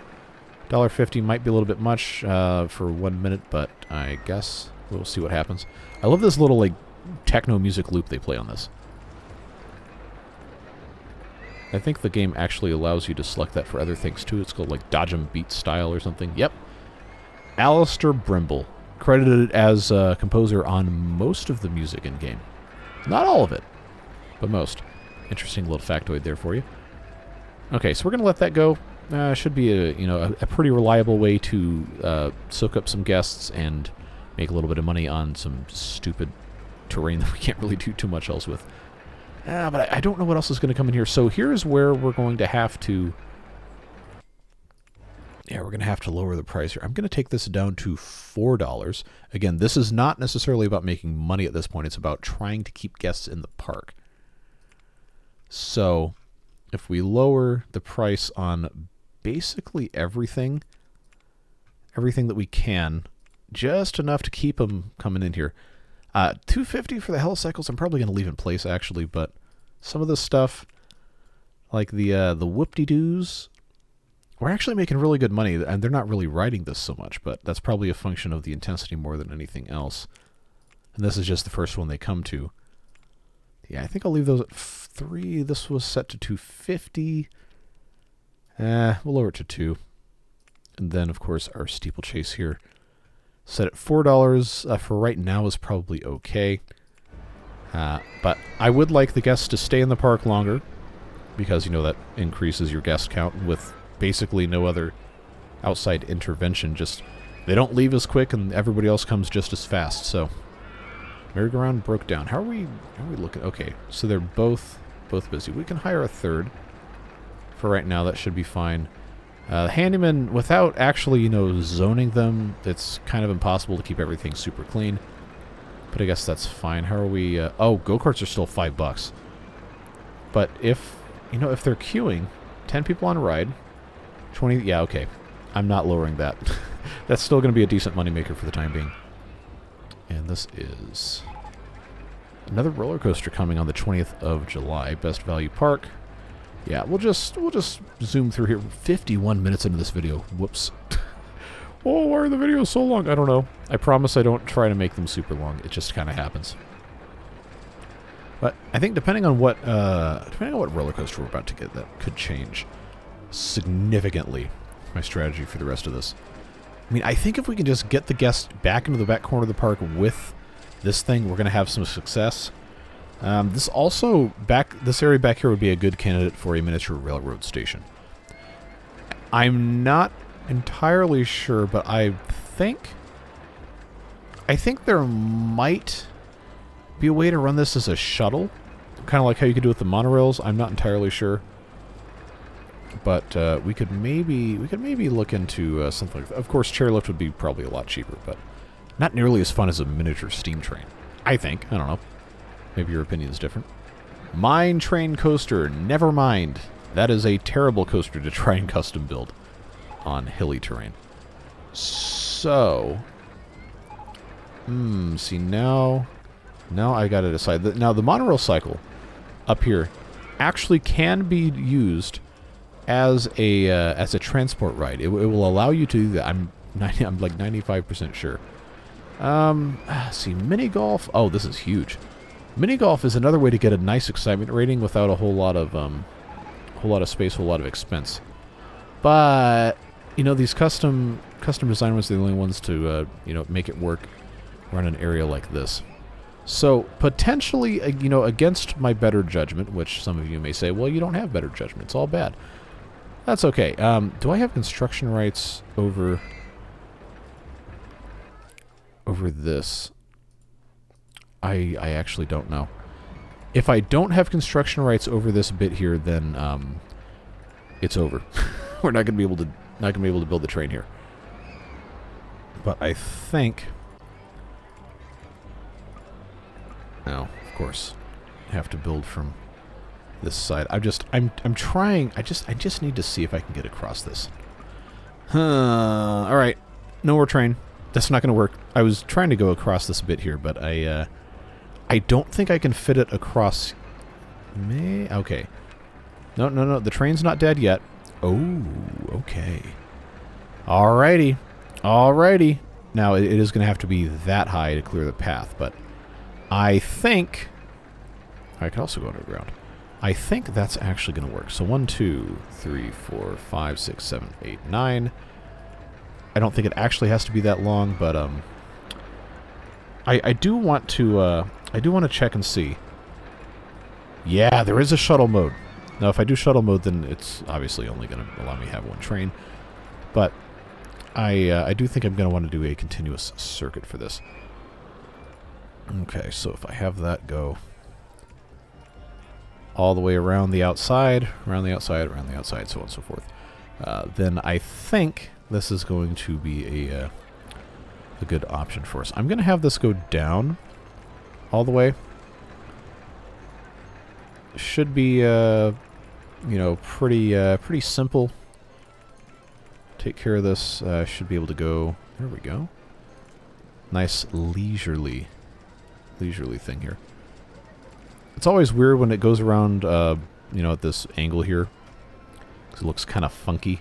$1.50 might be a little bit much for 1 minute, but I guess we'll see what happens. I love this little, like, techno music loop they play on this. I think the game actually allows you to select that for other things, too. It's called, like, Dodgem Beat Style or something. Yep. Alistair Brimble, credited as composer on most of the music in game. Not all of it, but most. Interesting little factoid there for you. Okay, so we're going to let that go. Should be a pretty reliable way to soak up some guests and make a little bit of money on some stupid terrain that we can't really do too much else with. But I don't know what else is going to come in here. So here's where we're going to have to Yeah, we're going to have to lower the price here. I'm going to take this down to $4. Again, this is not necessarily about making money at this point. It's about trying to keep guests in the park. So if we lower the price on basically everything that we can, just enough to keep them coming in here. $250 for the helicycles, I'm probably going to leave in place, actually, but some of this stuff, like the whoop-de-doos, we're actually making really good money, and they're not really riding this so much, but that's probably a function of the intensity more than anything else. And this is just the first one they come to. Yeah, I think I'll leave those at 3. This was set to $250. We'll lower it to 2. And then, of course, our steeplechase here, set at $4 for right now is probably okay. But I would like the guests to stay in the park longer, because, you know, that increases your guest count with basically no other outside intervention. Just they don't leave as quick and everybody else comes just as fast. So merry-go-round broke down. How are we looking? Okay, so they're both busy. We can hire a third for right now. That should be fine. Handyman, without actually, you know, zoning them, it's kind of impossible to keep everything super clean. But I guess that's fine. How are we? Oh, go-karts are still $5. But if, you know, if they're queuing, 10 people on a ride, 20, yeah, okay. I'm not lowering that. That's still going to be a decent moneymaker for the time being. And this is another roller coaster coming on the 20th of July. Best Value Park. Yeah, we'll just zoom through here. 51 minutes into this video. Whoops. Oh, why are the videos so long? I don't know. I promise I don't try to make them super long. It just kind of happens. But I think depending on what roller coaster we're about to get, that could change significantly my strategy for the rest of this. I mean, I think if we can just get the guests back into the back corner of the park with this thing, we're going to have some success. This area back here would be a good candidate for a miniature railroad station. I'm not entirely sure, but I think there might be a way to run this as a shuttle, kind of like how you could do with the monorails. I'm not entirely sure, but we could maybe look into something like that. Of course, chairlift would be probably a lot cheaper, but not nearly as fun as a miniature steam train. I think. I don't know. Maybe your opinion is different. Mine train coaster. Never mind. That is a terrible coaster to try and custom build on hilly terrain. So, see now I got to decide. Now the monorail cycle up here actually can be used as a transport ride. It will allow you to do that. I'm like 95% sure. See, mini golf. Oh, this is huge. Mini golf is another way to get a nice excitement rating without a whole lot of space, a whole lot of expense. But you know, these custom design ones are the only ones to you know, make it work around an area like this. So potentially, you know, against my better judgment, which some of you may say, well, you don't have better judgment, it's all bad. That's okay. Do I have construction rights over this? I actually don't know. If I don't have construction rights over this bit here, then it's over. We're not going to be able to build the train here. But I think, no, of course, I have to build from this side. I'm trying. I just need to see if I can get across this. All right, no more train. That's not going to work. I was trying to go across this bit here, but I don't think I can fit it across. Okay. No. The train's not dead yet. Oh, okay. Alrighty. Now, it is going to have to be that high to clear the path, but I think I could also go underground. I think that's actually going to work. So 1, 2, 3, 4, 5, 6, 7, 8, 9. I don't think it actually has to be that long, but I do want to check and see. Yeah, there is a shuttle mode. Now, if I do shuttle mode, then it's obviously only going to allow me to have one train. But I do think I'm going to want to do a continuous circuit for this. Okay, so if I have that go all the way around the outside, around the outside, so on and so forth, then I think this is going to be a good option for us. I'm going to have this go down all the way. Should be, you know, pretty simple. Take care of this. Should be able to go. There we go. Nice leisurely thing here. It's always weird when it goes around, you know, at this angle here, because it looks kind of funky.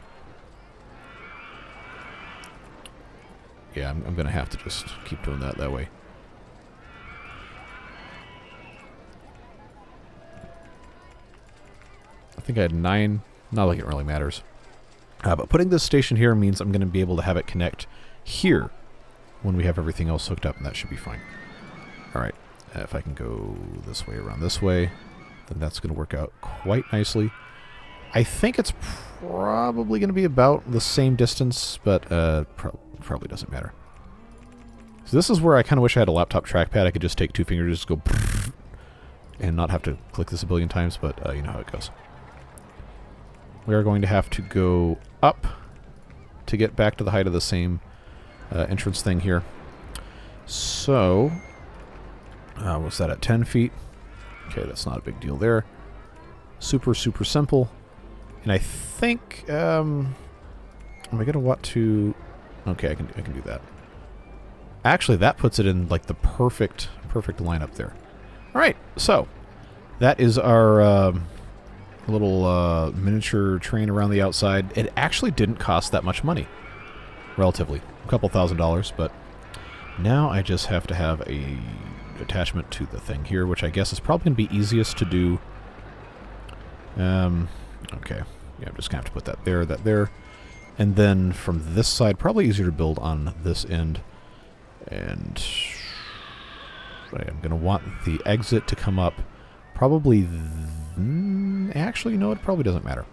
Yeah, I'm going to have to just keep doing that way. I think I had 9. Not like it really matters. But putting this station here means I'm going to be able to have it connect here when we have everything else hooked up, and that should be fine. All right. If I can go this way around this way, then that's going to work out quite nicely. I think it's probably going to be about the same distance, but probably doesn't matter. So this is where I kind of wish I had a laptop trackpad. I could just take 2 fingers, just go and not have to click this a billion times, but you know how it goes. We are going to have to go up to get back to the height of the same entrance thing here. So, what's that at 10 feet? Okay, that's not a big deal there. Super simple. And I think, am I going to want to... Okay, I can do that. Actually, that puts it in like the perfect lineup there. All right, so that is our little miniature train around the outside. It actually didn't cost that much money, relatively, a couple $1,000s. But now I just have to have a attachment to the thing here, which I guess is probably going to be easiest to do. Okay, yeah, I'm just going to have to put that there. And then from this side, probably easier to build on this end. And I'm going to want the exit to come up probably... actually, no, it probably doesn't matter.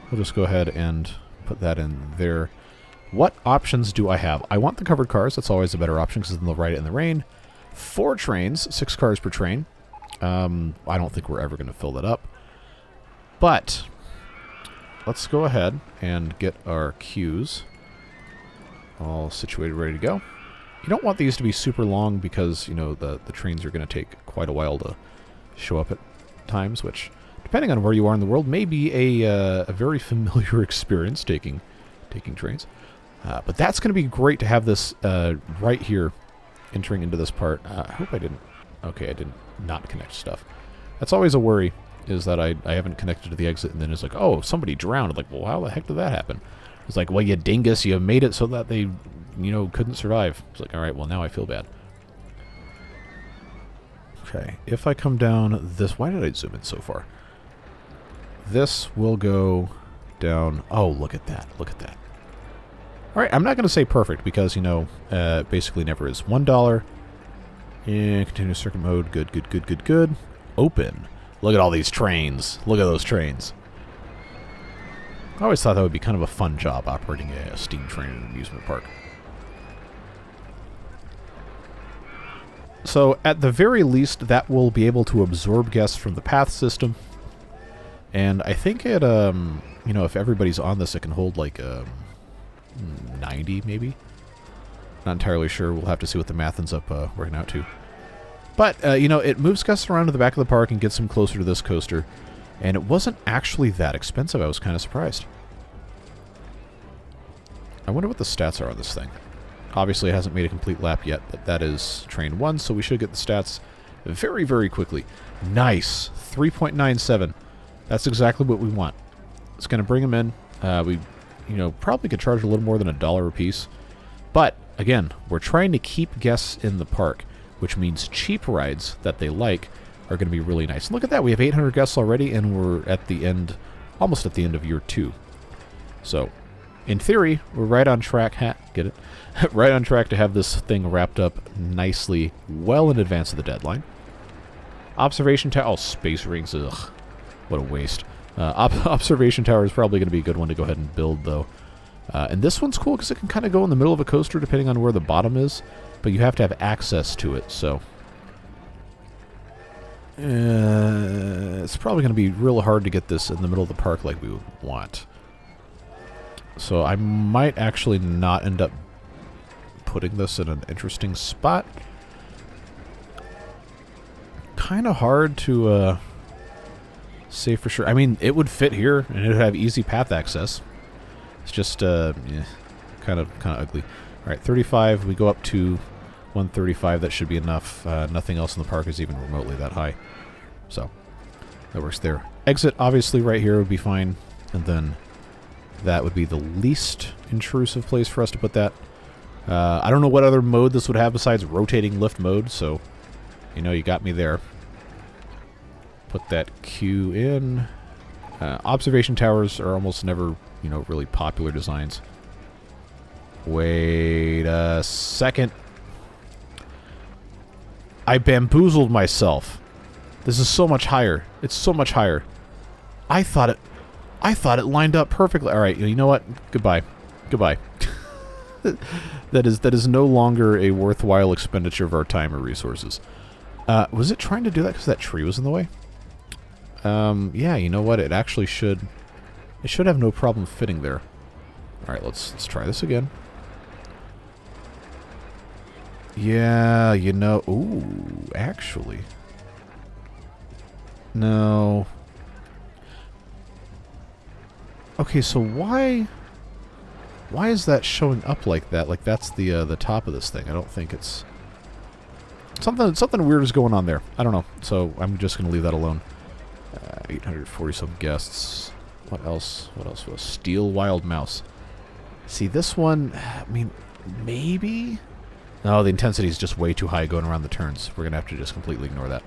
We'll just go ahead and put that in there. What options do I have? I want the covered cars. That's always a better option because then they'll ride it in the rain. 4 trains, 6 cars per train. I don't think we're ever going to fill that up. But let's go ahead and get our queues all situated, ready to go. You don't want these to be super long because, you know, the trains are going to take quite a while to show up at times, which, depending on where you are in the world, may be a very familiar experience taking trains. But that's going to be great to have this right here entering into this part. I hope I didn't... Okay, I did not connect stuff. That's always a worry, is that I haven't connected to the exit, and then it's like, oh, somebody drowned. I'm like, well, how the heck did that happen? It's like, well, you dingus, you made it so that they, you know, couldn't survive. It's like, all right, well, now I feel bad. Okay, if I come down this... Why did I zoom in so far? This will go down... Oh, look at that. Look at that. All right, I'm not going to say perfect because, you know, basically never is. $1. And continuous circuit mode. Good. Open. Look at all these trains. Look at those trains. I always thought that would be kind of a fun job, operating a steam train in an amusement park. So, at the very least, that will be able to absorb guests from the path system. And I think it, you know, if everybody's on this, it can hold like 90, maybe? Not entirely sure. We'll have to see what the math ends up working out to. But, you know, it moves guests around to the back of the park and gets them closer to this coaster. And it wasn't actually that expensive. I was kind of surprised. I wonder what the stats are on this thing. Obviously, it hasn't made a complete lap yet, but that is train 1, so we should get the stats very quickly. Nice. 3.97. That's exactly what we want. It's going to bring them in. We, you know, probably could charge a little more than $1 a piece. But, again, we're trying to keep guests in the park, which means cheap rides that they like are going to be really nice. Look at that. We have 800 guests already, and we're at the end, almost at the end of year 2. So, in theory, we're right on track. Get it? Right on track to have this thing wrapped up nicely, well in advance of the deadline. Observation tower. Oh, space rings. Ugh. What a waste. Observation tower is probably going to be a good one to go ahead and build, though. And this one's cool because it can kind of go in the middle of a coaster depending on where the bottom is, but you have to have access to it, so... it's probably going to be real hard to get this in the middle of the park like we would want. So I might actually not end up putting this in an interesting spot. Kind of hard to say for sure. I mean, it would fit here, and it would have easy path access. It's just, yeah, kind of ugly. All right, 35. We go up to 135. That should be enough. Nothing else in the park is even remotely that high. So that works there. Exit, obviously, right here would be fine. And then that would be the least intrusive place for us to put that. I don't know what other mode this would have besides rotating lift mode, so, you know, you got me there. Put that queue in. Observation towers are almost never, you know, really popular designs. Wait a second. I bamboozled myself. This is so much higher. It's so much higher. I thought it lined up perfectly. All right, you know what? Goodbye. Goodbye. That is no longer a worthwhile expenditure of our time or resources. Was it trying to do that because that tree was in the way? Yeah, you know what? It actually should. It should have no problem fitting there. All right, let's try this again. Yeah, you know. Ooh, actually. No. Okay, so why is that showing up like that? Like that's the top of this thing. I don't think it's something weird is going on there. I don't know. So I'm just gonna leave that alone. 840 some guests. What else? What else was Steel Wild Mouse? See this one. I mean, maybe. No, the intensity is just way too high going around the turns. We're gonna have to just completely ignore that.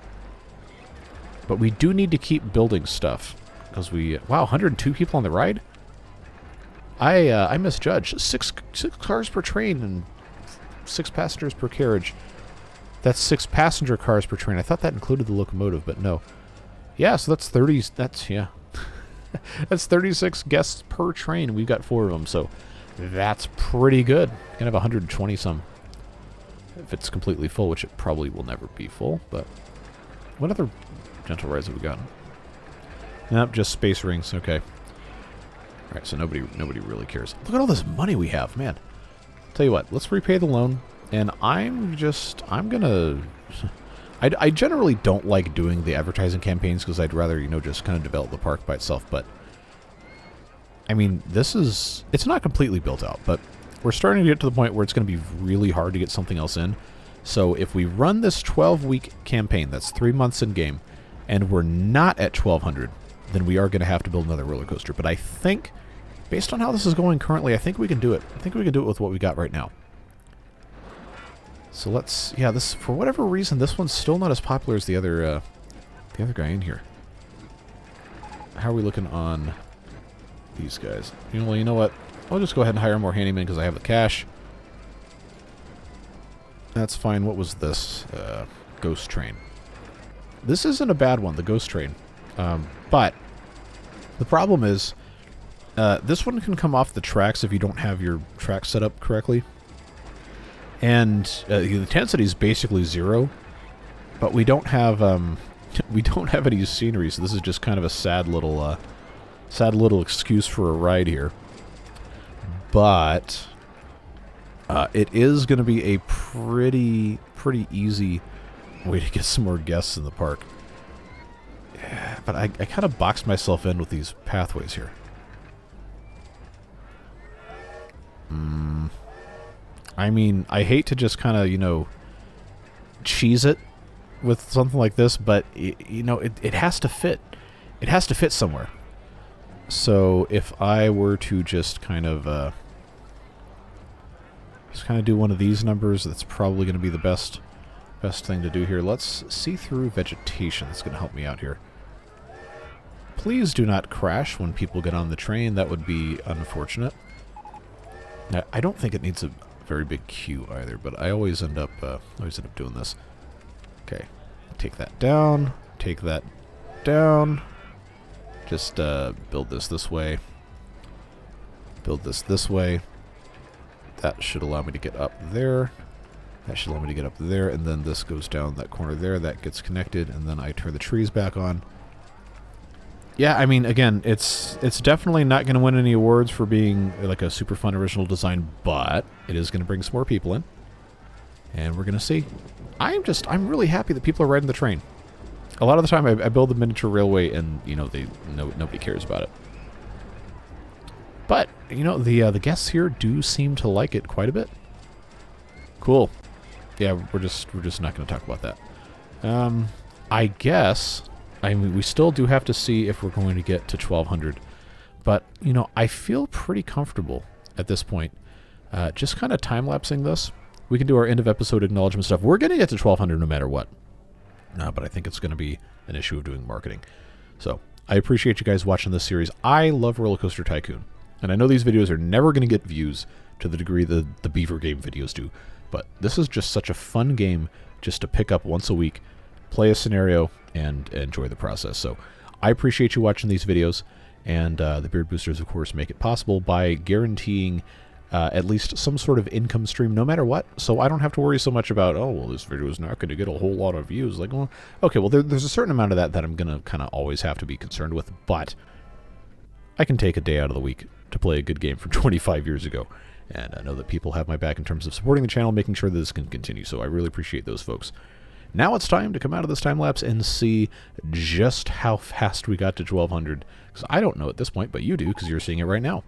But we do need to keep building stuff because we. Wow, 102 people on the ride. I misjudged. Six cars per train and 6 passengers per carriage. That's 6 passenger cars per train. I thought that included the locomotive, but no. Yeah, so that's 30. That's yeah. That's 36 guests per train. We've got 4 of them, so that's pretty good. Gonna have 120 some. If it's completely full, which it probably will never be full. But what other gentle rides have we got? Nope, just space rings. Okay. All right, so nobody really cares. Look at all this money we have, man. Tell you what, let's repay the loan, and I'm gonna. I generally don't like doing the advertising campaigns because I'd rather, you know, just kind of develop the park by itself. But I mean, it's not completely built out, but we're starting to get to the point where it's going to be really hard to get something else in. So if we run this 12-week campaign, that's 3 months in game, and we're not at 1,200, then we are going to have to build another roller coaster. But I think, based on how this is going currently, I think we can do it. I think we can do it with what we got right now. So let's, yeah, this, for whatever reason, this one's still not as popular as the other guy in here. How are we looking on these guys? You know what? I'll just go ahead and hire more handymen because I have the cash. That's fine. What was this? Ghost train. This isn't a bad one, the ghost train. But the problem is, this one can come off the tracks if you don't have your track set up correctly. And the intensity is basically 0, but we don't have any scenery, so this is just kind of a sad little excuse for a ride here. But it is going to be a pretty easy way to get some more guests in the park. Yeah, but I kind of boxed myself in with these pathways here. I mean, I hate to just kind of, you know, cheese it with something like this, but, you know, it has to fit. It has to fit somewhere. So if I were to just kind of do one of these numbers, that's probably going to be the best thing to do here. Let's see through vegetation. That's going to help me out here. Please do not crash when people get on the train. That would be unfortunate. Now, I don't think it needs a very big queue either, but I always end up doing this. Okay, take that down. Take that down. Just build this way. Build this way. That should allow me to get up there. That should allow me to get up there, and then this goes down that corner there. That gets connected, and then I turn the trees back on. Yeah, I mean, again, it's definitely not going to win any awards for being like a super fun original design, but it is going to bring some more people in, and we're going to see. I'm really happy that people are riding the train. A lot of the time, I build a miniature railway, and you know, nobody cares about it. But you know, the guests here do seem to like it quite a bit. Cool. Yeah, we're just not going to talk about that. I guess. I mean, we still do have to see if we're going to get to 1,200. But, you know, I feel pretty comfortable at this point. Just kind of time-lapsing this. We can do our end-of-episode acknowledgement stuff. We're going to get to 1,200 no matter what. But I think it's going to be an issue of doing marketing. So, I appreciate you guys watching this series. I love RollerCoaster Tycoon. And I know these videos are never going to get views to the degree the Beaver game videos do. But this is just such a fun game just to pick up once a week, play a scenario, and enjoy the process. So I appreciate you watching these videos, and the Beard Boosters, of course, make it possible by guaranteeing at least some sort of income stream no matter what, so I don't have to worry so much about, oh, well, this video is not going to get a whole lot of views. Like, well, okay, well, there's a certain amount of that I'm going to kind of always have to be concerned with, but I can take a day out of the week to play a good game from 25 years ago, and I know that people have my back in terms of supporting the channel, making sure that this can continue, so I really appreciate those folks. Now it's time to come out of this time-lapse and see just how fast we got to 1,200. Because I don't know at this point, but you do, because you're seeing it right now.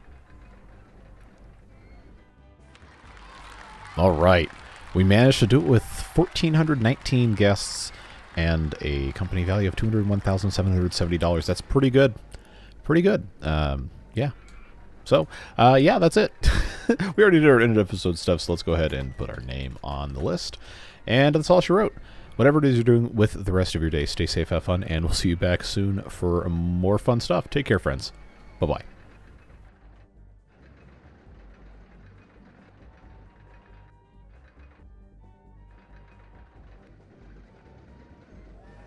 All right. We managed to do it with 1,419 guests and a company value of $201,770. That's pretty good. Pretty good. Yeah. So, yeah, that's it. We already did our end-of-episode stuff, so let's go ahead and put our name on the list. And that's all she wrote. Whatever it is you're doing with the rest of your day, stay safe, have fun, and we'll see you back soon for more fun stuff. Take care, friends. Bye-bye.